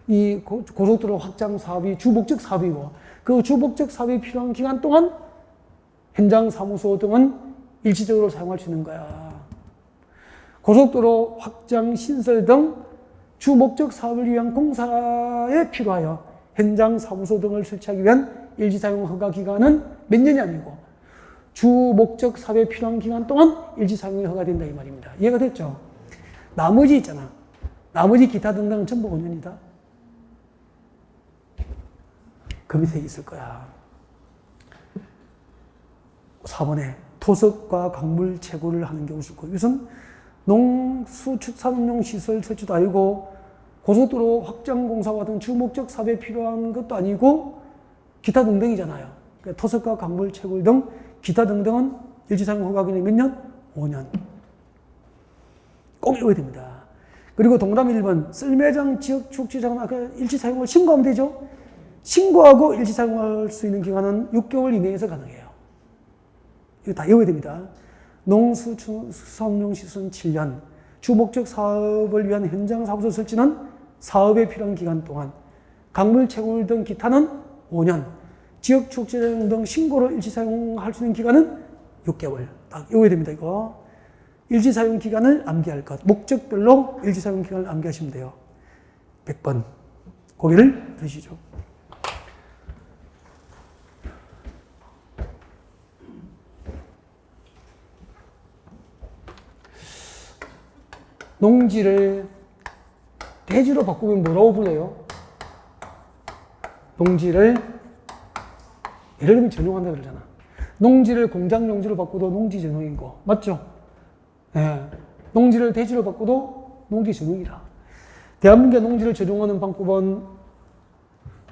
이 고속도로 확장 사업이 주목적 사업이고 그 주목적 사업이 필요한 기간 동안 현장 사무소 등은 일시적으로 사용할 수 있는 거야. 고속도로 확장 신설 등 주목적 사업을 위한 공사에 필요하여 현장 사무소 등을 설치하기 위한 일시사용 허가 기간은 몇 년이 아니고 주목적 사업에 필요한 기간 동안 일시사용이 허가된다 이 말입니다. 이해가 됐죠? 나머지 있잖아. 나머지 기타 등등은 전부 5년이다. 그 밑에 있을 거야. 4번에 토석과 강물 채굴을 하는 경우 있고 이것은 농수축산업용 시설 설치도 아니고 고속도로 확장 공사와 등 주목적 사업에 필요한 것도 아니고 기타 등등이잖아요. 그러니까 토석과 강물 채굴 등 기타 등등은 일시사용 허가 기간이 몇 년? 5년. 꼭 외워야 됩니다. 그리고 동그라미 1번 썰매장 지역 축지장은 아까 일시사용을 신고하면 되죠? 신고하고 일시사용할 수 있는 기간은 6개월 이내에서 가능해요. 이거 다 외워야 됩니다. 농수축산업용 시설은 7년, 주목적 사업을 위한 현장 사무소 설치는 사업에 필요한 기간 동안, 강물 채굴 등 기타는 5년, 지역 축제장 등 신고로 일시사용할 수 있는 기간은 6개월. 딱 외워야 됩니다, 이거. 일시사용 기간을 암기할 것. 목적별로 일시사용 기간을 암기하시면 돼요. 100번. 고개를 드시죠. 농지를 대지로 바꾸면 뭐라고 불러요? 농지를 예를 들면 전용한다 그러잖아. 농지를 공장 용지로 바꿔도 농지 전용이고 맞죠? 예. 농지를 대지로 바꿔도 농지 전용이라. 대한민국의 농지를 전용하는 방법은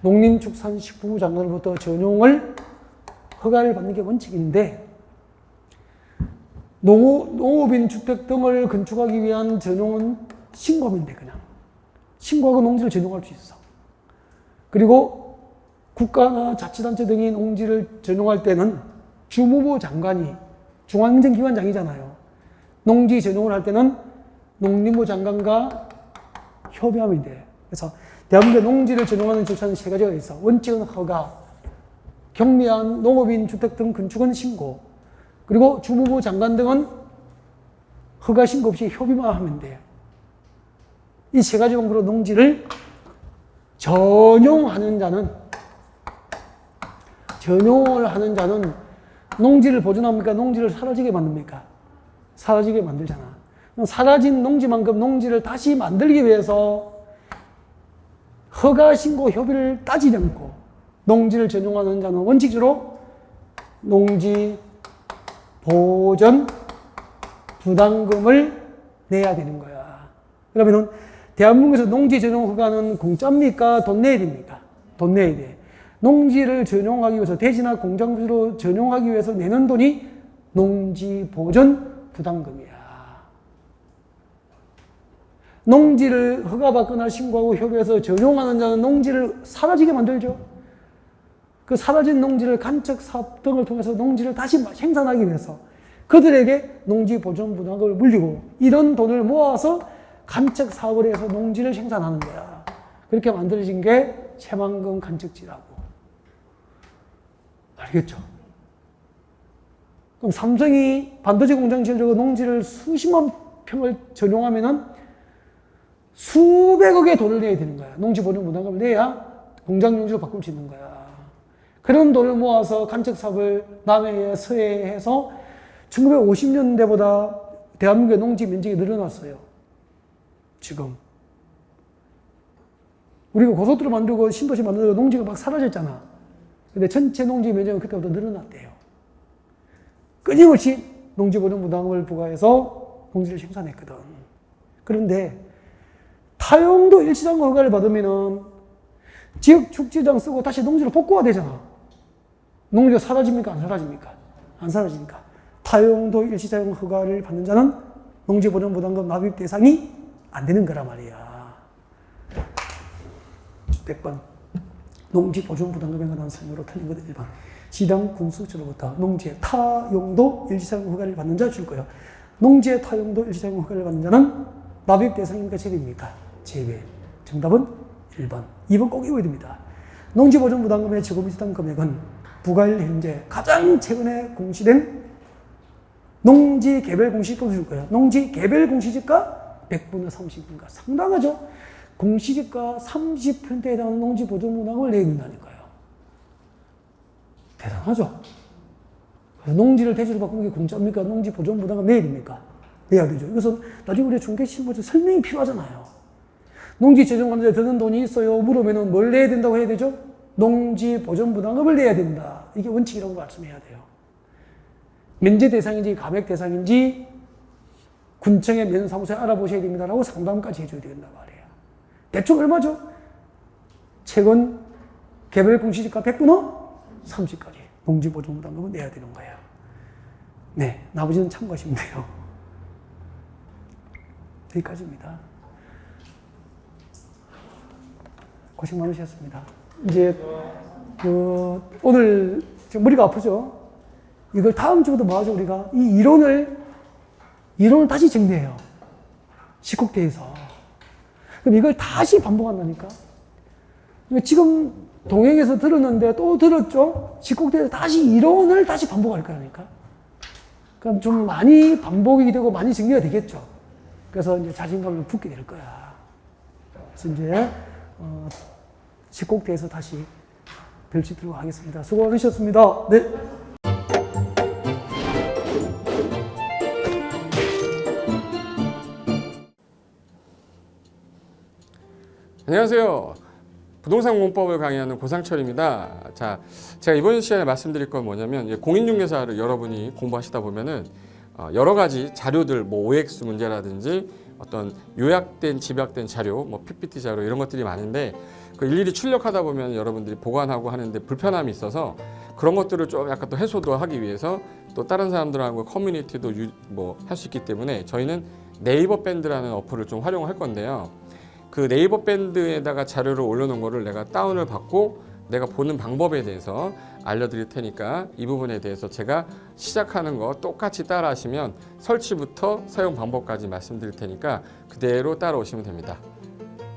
농림축산식품부 장관으로부터 전용을 허가를 받는 게 원칙인데 농업인 주택 등을 건축하기 위한 전용은 신고하면 돼, 그냥. 신고하고 농지를 전용할 수 있어. 그리고 국가나 자치단체 등이 농지를 전용할 때는 주무부 장관이 중앙행정기관장이잖아요. 농지 전용을 할 때는 농림부 장관과 협의하면 돼. 그래서 대한민국의 농지를 전용하는 절차는 3가지가 있어. 원칙은 허가, 경미한 농업인 주택 등 건축은 신고, 그리고 주무부 장관 등은 허가 신고 없이 협의만 하면 돼. 이 3가지 방법으로 농지를 전용을 하는 자는 농지를 보존합니까? 농지를 사라지게 만듭니까? 사라지게 만들잖아. 사라진 농지만큼 농지를 다시 만들기 위해서 허가 신고 협의를 따지지 않고 농지를 전용하는 자는 원칙적으로 농지 보전 부담금을 내야 되는 거야. 그러면은 대한민국에서 농지 전용 허가는 공짜입니까? 돈 내야 됩니까? 돈 내야 돼. 농지를 전용하기 위해서 대지나 공장부지로 전용하기 위해서 내는 돈이 농지 보전 부담금이야. 농지를 허가받거나 신고하고 협의해서 전용하는 자는 농지를 사라지게 만들죠. 그 사라진 농지를 간척 사업 등을 통해서 농지를 다시 생산하기 위해서 그들에게 농지 보존 부담금을 물리고 이런 돈을 모아서 간척 사업을 해서 농지를 생산하는 거야. 그렇게 만들어진 게 새만금 간척지라고. 알겠죠? 그럼 삼성이 반도체 공장 지으려고 농지를 수십만 평을 전용하면은 수백억의 돈을 내야 되는 거야. 농지 보존 부담금을 내야 공장 용지로 바꿀 수 있는 거야. 그런 돈을 모아서 간척 사업을 남해에 서해에 해서 1950년대보다 대한민국의 농지 면적이 늘어났어요. 지금. 우리가 고속도로 만들고 신도시 만들고 농지가 막 사라졌잖아. 근데 전체 농지 면적은 그때보다 늘어났대요. 끊임없이 농지 보존 부담금을 부과해서 농지를 생산했거든. 그런데 타용도 일시장 허가를 받으면은 지역 축지장 쓰고 다시 농지로 복구가 되잖아. 농지가 사라집니까? 안 사라집니까? 안 사라지니까. 타용도 일시장 허가를 받는 자는 농지 보존 부담금 납입 대상이 안 되는 거란 말이야. 100번. 농지 보존 부담금에 관한 설명으로 틀린 것 1번. 지당 군수처로부터 농지의 타용도 일시장 허가를 받는 자 줄 거예요. 농지의 타용도 일시장 허가를 받는 자는 납입 대상입니까? 제외입니까? 제외. 정답은 1번. 2번 꼭 외워야 됩니다. 농지 보존 부담금의 최고비수당 금액은 부과일 현재 가장 최근에 공시된 농지 개별 공시지가를 줄 거예요. 농지 개별 공시지가 100분의 30인가 상당하죠. 공시지가 30%에 해당하는 농지 보존 부담금을 내야 된다니까요. 대단하죠. 그래서 농지를 대지로 바꾸는 게 공짜입니까? 농지 보존 부담금 내야 됩니까? 내야 되죠. 이것은 나중에 우리 중개실무에서 설명이 필요하잖아요. 농지 재정하는데 드는 돈이 있어요. 물으면은 뭘 내야 된다고 해야 되죠? 농지 보존 부담금을 내야 된다. 이게 원칙이라고 말씀해야 돼요. 면제 대상인지 감액 대상인지 군청의 면사무소에 알아보셔야 됩니다라고 상담까지 해줘야 된단 말이에요. 대충 얼마죠? 최근 개별 공시지가 100분의 30까지 농지 보존 부담금을 내야 되는 거예요. 네, 나머지는 참고하시면 돼요. 여기까지입니다. 고생 많으셨습니다. 이제 오늘 지금 머리가 아프죠? 이걸 다음 주부터 뭐 하죠? 우리가 이 이론을 다시 정리해요. 식국대에서. 그럼 이걸 다시 반복한다니까. 지금 동행에서 들었는데 또 들었죠? 식국대에서 다시 이론을 다시 반복할 거라니까. 그럼 좀 많이 반복이 되고 많이 정리가 되겠죠. 그래서 이제 자신감을 붙게 될 거야. 그래서 이제 식국대에서 다시 뵐 수 있도록 하겠습니다. 수고 많으셨습니다. 네. 안녕하세요. 부동산 공법을 강의하는 고상철입니다. 자, 제가 이번 시간에 말씀드릴 건 뭐냐면 공인중개사를 여러분이 공부하시다 보면은 여러 가지 자료들, 뭐 OX 문제라든지 어떤 요약된 집약된 자료, 뭐 PPT 자료 이런 것들이 많은데 그 일일이 출력하다 보면 여러분들이 보관하고 하는데 불편함이 있어서 그런 것들을 좀 약간 또 해소도 하기 위해서 또 다른 사람들하고 커뮤니티도 뭐 할 수 있기 때문에 저희는 네이버 밴드라는 어플을 좀 활용할 건데요. 그 네이버 밴드에다가 자료를 올려놓은 거를 내가 다운을 받고 내가 보는 방법에 대해서 알려드릴 테니까 이 부분에 대해서 제가 시작하는 거 똑같이 따라 하시면 설치부터 사용 방법까지 말씀드릴 테니까 그대로 따라오시면 됩니다.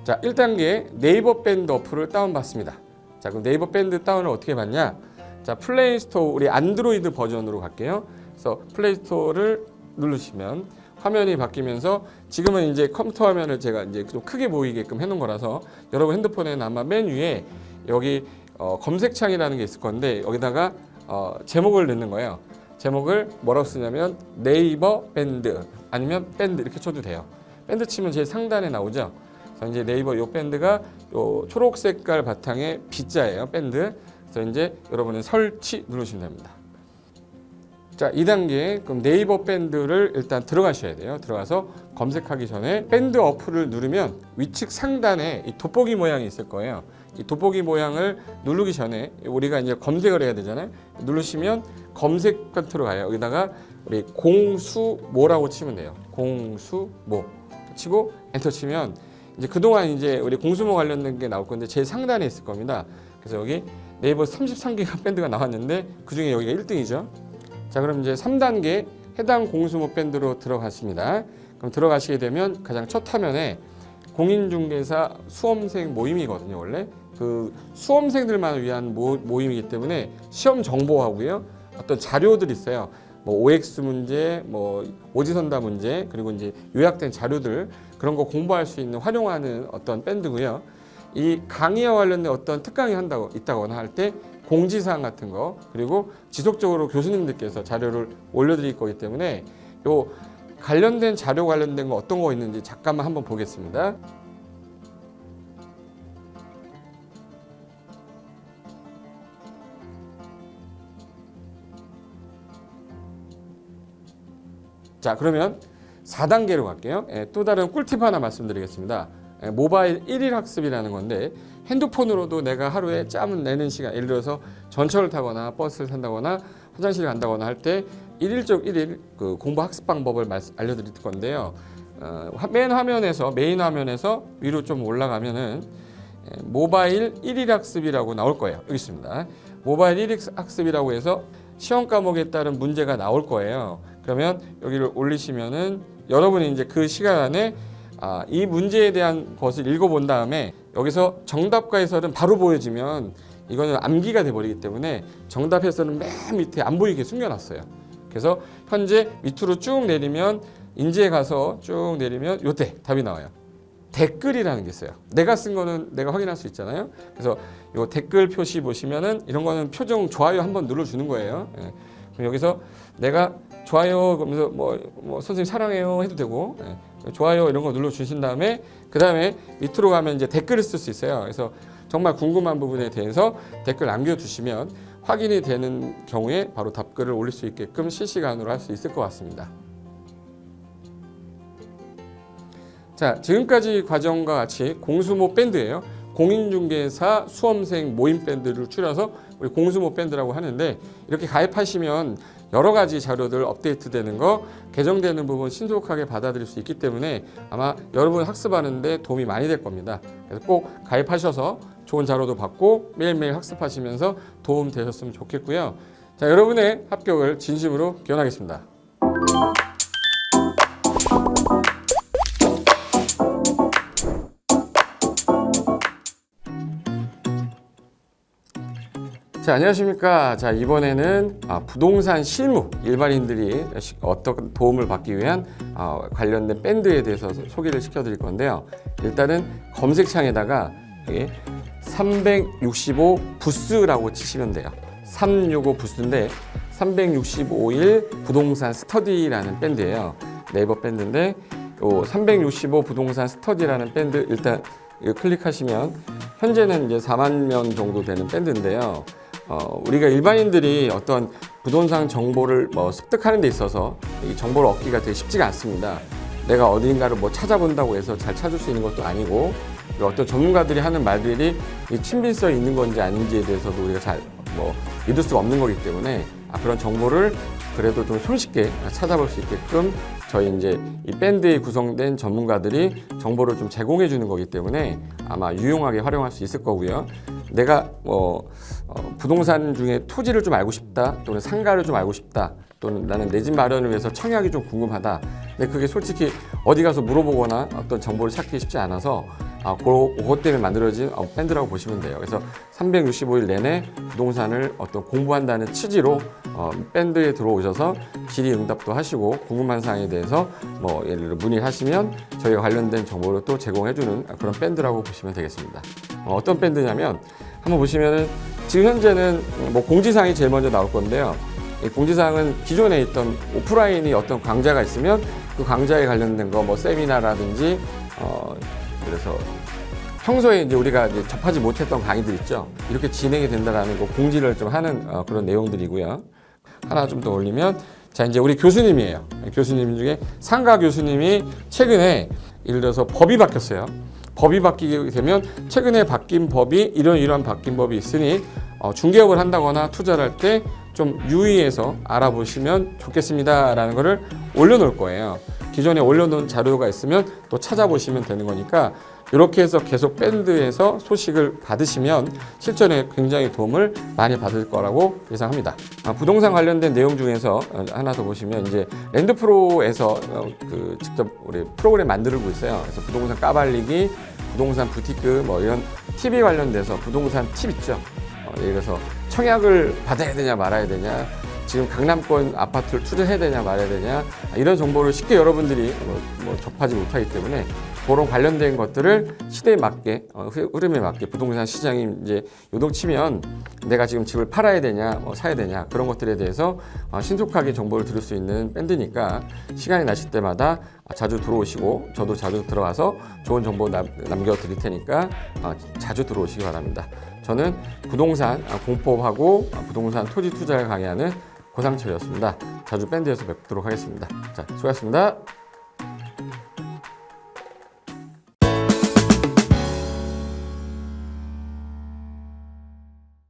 자, 1단계 네이버 밴드 어플을 다운받습니다. 자, 그럼 네이버 밴드 다운을 어떻게 받냐? 자, 플레이스토어 우리 안드로이드 버전으로 갈게요. 그래서 플레이스토어를 누르시면 화면이 바뀌면서 지금은 이제 컴퓨터 화면을 제가 이제 좀 크게 보이게끔 해놓은 거라서 여러분 핸드폰에는 아마 맨 위에 여기 검색창이라는 게 있을 건데 여기다가 제목을 넣는 거예요. 제목을 뭐라고 쓰냐면 네이버 밴드 아니면 밴드 이렇게 쳐도 돼요. 밴드 치면 제일 상단에 나오죠. 그래서 이제 네이버 요 밴드가 요 초록 색깔 바탕에 B자예요. 밴드. 그래서 이제 여러분은 설치 누르시면 됩니다. 자, 2단계 그럼 네이버 밴드를 일단 들어가셔야 돼요. 들어가서 검색하기 전에 밴드 어플을 누르면 위측 상단에 이 돋보기 모양이 있을 거예요. 이 돋보기 모양을 누르기 전에 우리가 이제 검색을 해야 되잖아요. 누르시면 검색 컨트롤 가요. 여기다가 우리 공수모라고 치면 돼요. 공수모 치고 엔터 치면 이제 그동안 이제 우리 공수모 관련된 게 나올 건데 제일 상단에 있을 겁니다. 그래서 여기 네이버 33개가 밴드가 나왔는데 그중에 여기가 1등이죠. 자, 그럼 이제 3단계 해당 공수모 밴드로 들어갔습니다. 그럼 들어가시게 되면 가장 첫 화면에 공인중개사 수험생 모임이거든요. 원래 그 수험생들만 위한 모임이기 때문에 시험 정보하고요. 어떤 자료들이 있어요. 뭐 OX 문제, 뭐 오지선다 문제, 그리고 이제 요약된 자료들 그런 거 공부할 수 있는 활용하는 어떤 밴드고요. 이 강의와 관련된 어떤 특강이 있다거나 할 때 공지사항 같은 거 그리고 지속적으로 교수님들께서 자료를 올려드릴 거기 때문에 요 관련된 자료 관련된 거 어떤 거 있는지 잠깐만 한번 보겠습니다. 자, 그러면 4단계로 갈게요. 또 다른 꿀팁 하나 말씀드리겠습니다. 모바일 1일 학습이라는 건데 핸드폰으로도 내가 하루에 짬을 내는 시간, 예를 들어서 전철을 타거나 버스를 탄다거나 화장실을 간다거나 할 때 1일 그 공부 학습 방법을 알려드릴 건데요. 메인 화면에서 위로 좀 올라가면은 모바일 1일 학습이라고 나올 거예요. 여기 있습니다. 모바일 1일 학습이라고 해서 시험 과목에 따른 문제가 나올 거예요. 그러면 여기를 올리시면은 여러분이 이제 그 시간 안에 이 문제에 대한 것을 읽어본 다음에 여기서 정답과 해설은 바로 보여지면 이거는 암기가 돼버리기 때문에 정답 해설은 맨 밑에 안 보이게 숨겨놨어요. 그래서 현재 밑으로 쭉 내리면 인지에 가서 쭉 내리면 요때 답이 나와요. 댓글이라는 게 있어요. 내가 쓴 거는 내가 확인할 수 있잖아요. 그래서 요 댓글 표시 보시면은 이런 거는 표정 좋아요 한번 눌러주는 거예요. 예. 그럼 여기서 내가 좋아요 그러면서 뭐 선생님 사랑해요 해도 되고 좋아요 이런 거 눌러주신 다음에 그 다음에 밑으로 가면 이제 댓글을 쓸 수 있어요. 그래서 정말 궁금한 부분에 대해서 댓글 남겨주시면 확인이 되는 경우에 바로 답글을 올릴 수 있게끔 실시간으로 할 수 있을 것 같습니다. 자, 지금까지 과정과 같이 공수모 밴드예요. 공인중개사 수험생 모임 밴드를 줄여서 우리 공수모 밴드라고 하는데 이렇게 가입하시면 여러 가지 자료들 업데이트되는 거 개정되는 부분 신속하게 받아들일 수 있기 때문에 아마 여러분 학습하는데 도움이 많이 될 겁니다. 그래서 꼭 가입하셔서 좋은 자료도 받고 매일매일 학습하시면서 도움 되셨으면 좋겠고요. 자, 여러분의 합격을 진심으로 기원하겠습니다. 자, 안녕하십니까. 자, 이번에는 부동산 실무 일반인들이 어떤 도움을 받기 위한 관련된 밴드에 대해서 소개를 시켜드릴 건데요. 일단은 검색창에다가 365 부스라고 치시면 돼요. 365 부스인데 365일 부동산 스터디라는 밴드예요. 네이버 밴드인데 요 365 부동산 스터디라는 밴드 일단 클릭하시면 현재는 이제 4만 명 정도 되는 밴드인데요. 우리가 일반인들이 어떤 부동산 정보를 습득하는 데 있어서 이 정보를 얻기가 되게 쉽지가 않습니다. 내가 어딘가를 찾아본다고 해서 잘 찾을 수 있는 것도 아니고 어떤 전문가들이 하는 말들이 이 친밀성이 있는 건지 아닌지에 대해서도 우리가 잘 믿을 수가 없는 거기 때문에 그런 정보를 그래도 좀 손쉽게 찾아볼 수 있게끔 저희 이제 이 밴드에 구성된 전문가들이 정보를 좀 제공해 주는 거기 때문에 아마 유용하게 활용할 수 있을 거고요. 내가 부동산 중에 토지를 좀 알고 싶다 또는 상가를 좀 알고 싶다 또는 나는 내 집 마련을 위해서 청약이 좀 궁금하다. 근데 그게 솔직히 어디 가서 물어보거나 어떤 정보를 찾기 쉽지 않아서 그것 때문에 만들어진 밴드라고 보시면 돼요. 그래서 365일 내내 부동산을 어떤 공부한다는 취지로 밴드에 들어오셔서 질의응답도 하시고 궁금한 사항에 대해서 예를 들어 문의하시면 저희가 관련된 정보를 또 제공해주는 그런 밴드라고 보시면 되겠습니다. 어떤 밴드냐면 한번 보시면은 지금 현재는 공지사항이 제일 먼저 나올 건데요. 이 공지사항은 기존에 있던 오프라인이 어떤 강좌가 있으면 그 강좌에 관련된 거 세미나라든지 그래서 평소에 이제 우리가 이제 접하지 못했던 강의들 있죠. 이렇게 진행이 된다라는 거 공지를 좀 하는 그런 내용들이고요. 하나 좀 더 올리면 자 이제 우리 교수님이에요. 교수님 중에 상가 교수님이 최근에 예를 들어서 법이 바뀌었어요. 법이 바뀌게 되면 최근에 바뀐 법이 이러한 바뀐 법이 있으니 중개업을 한다거나 투자를 할 때 좀 유의해서 알아보시면 좋겠습니다라는 거를 올려놓을 거예요. 기존에 올려놓은 자료가 있으면 또 찾아보시면 되는 거니까 이렇게 해서 계속 밴드에서 소식을 받으시면 실전에 굉장히 도움을 많이 받을 거라고 예상합니다. 부동산 관련된 내용 중에서 하나 더 보시면 이제 랜드프로에서 직접 우리 프로그램 만들고 있어요. 그래서 부동산 까발리기, 부동산 부티크 뭐 이런 팁이 관련돼서 부동산 팁 있죠. 예를 들어서 청약을 받아야 되냐 말아야 되냐, 지금 강남권 아파트를 투자해야 되냐 말아야 되냐, 이런 정보를 쉽게 여러분들이 접하지 못하기 때문에 그런 관련된 것들을 시대에 맞게 흐름에 맞게 부동산 시장이 이제 요동치면 내가 지금 집을 팔아야 되냐 사야 되냐 그런 것들에 대해서 신속하게 정보를 들을 수 있는 밴드니까 시간이 나실 때마다 자주 들어오시고 저도 자주 들어와서 좋은 정보 남겨드릴 테니까 자주 들어오시기 바랍니다. 저는 부동산 공법하고 부동산 토지 투자를 강의하는 고상철이었습니다. 자주 밴드에서 뵙도록 하겠습니다. 자, 수고하셨습니다.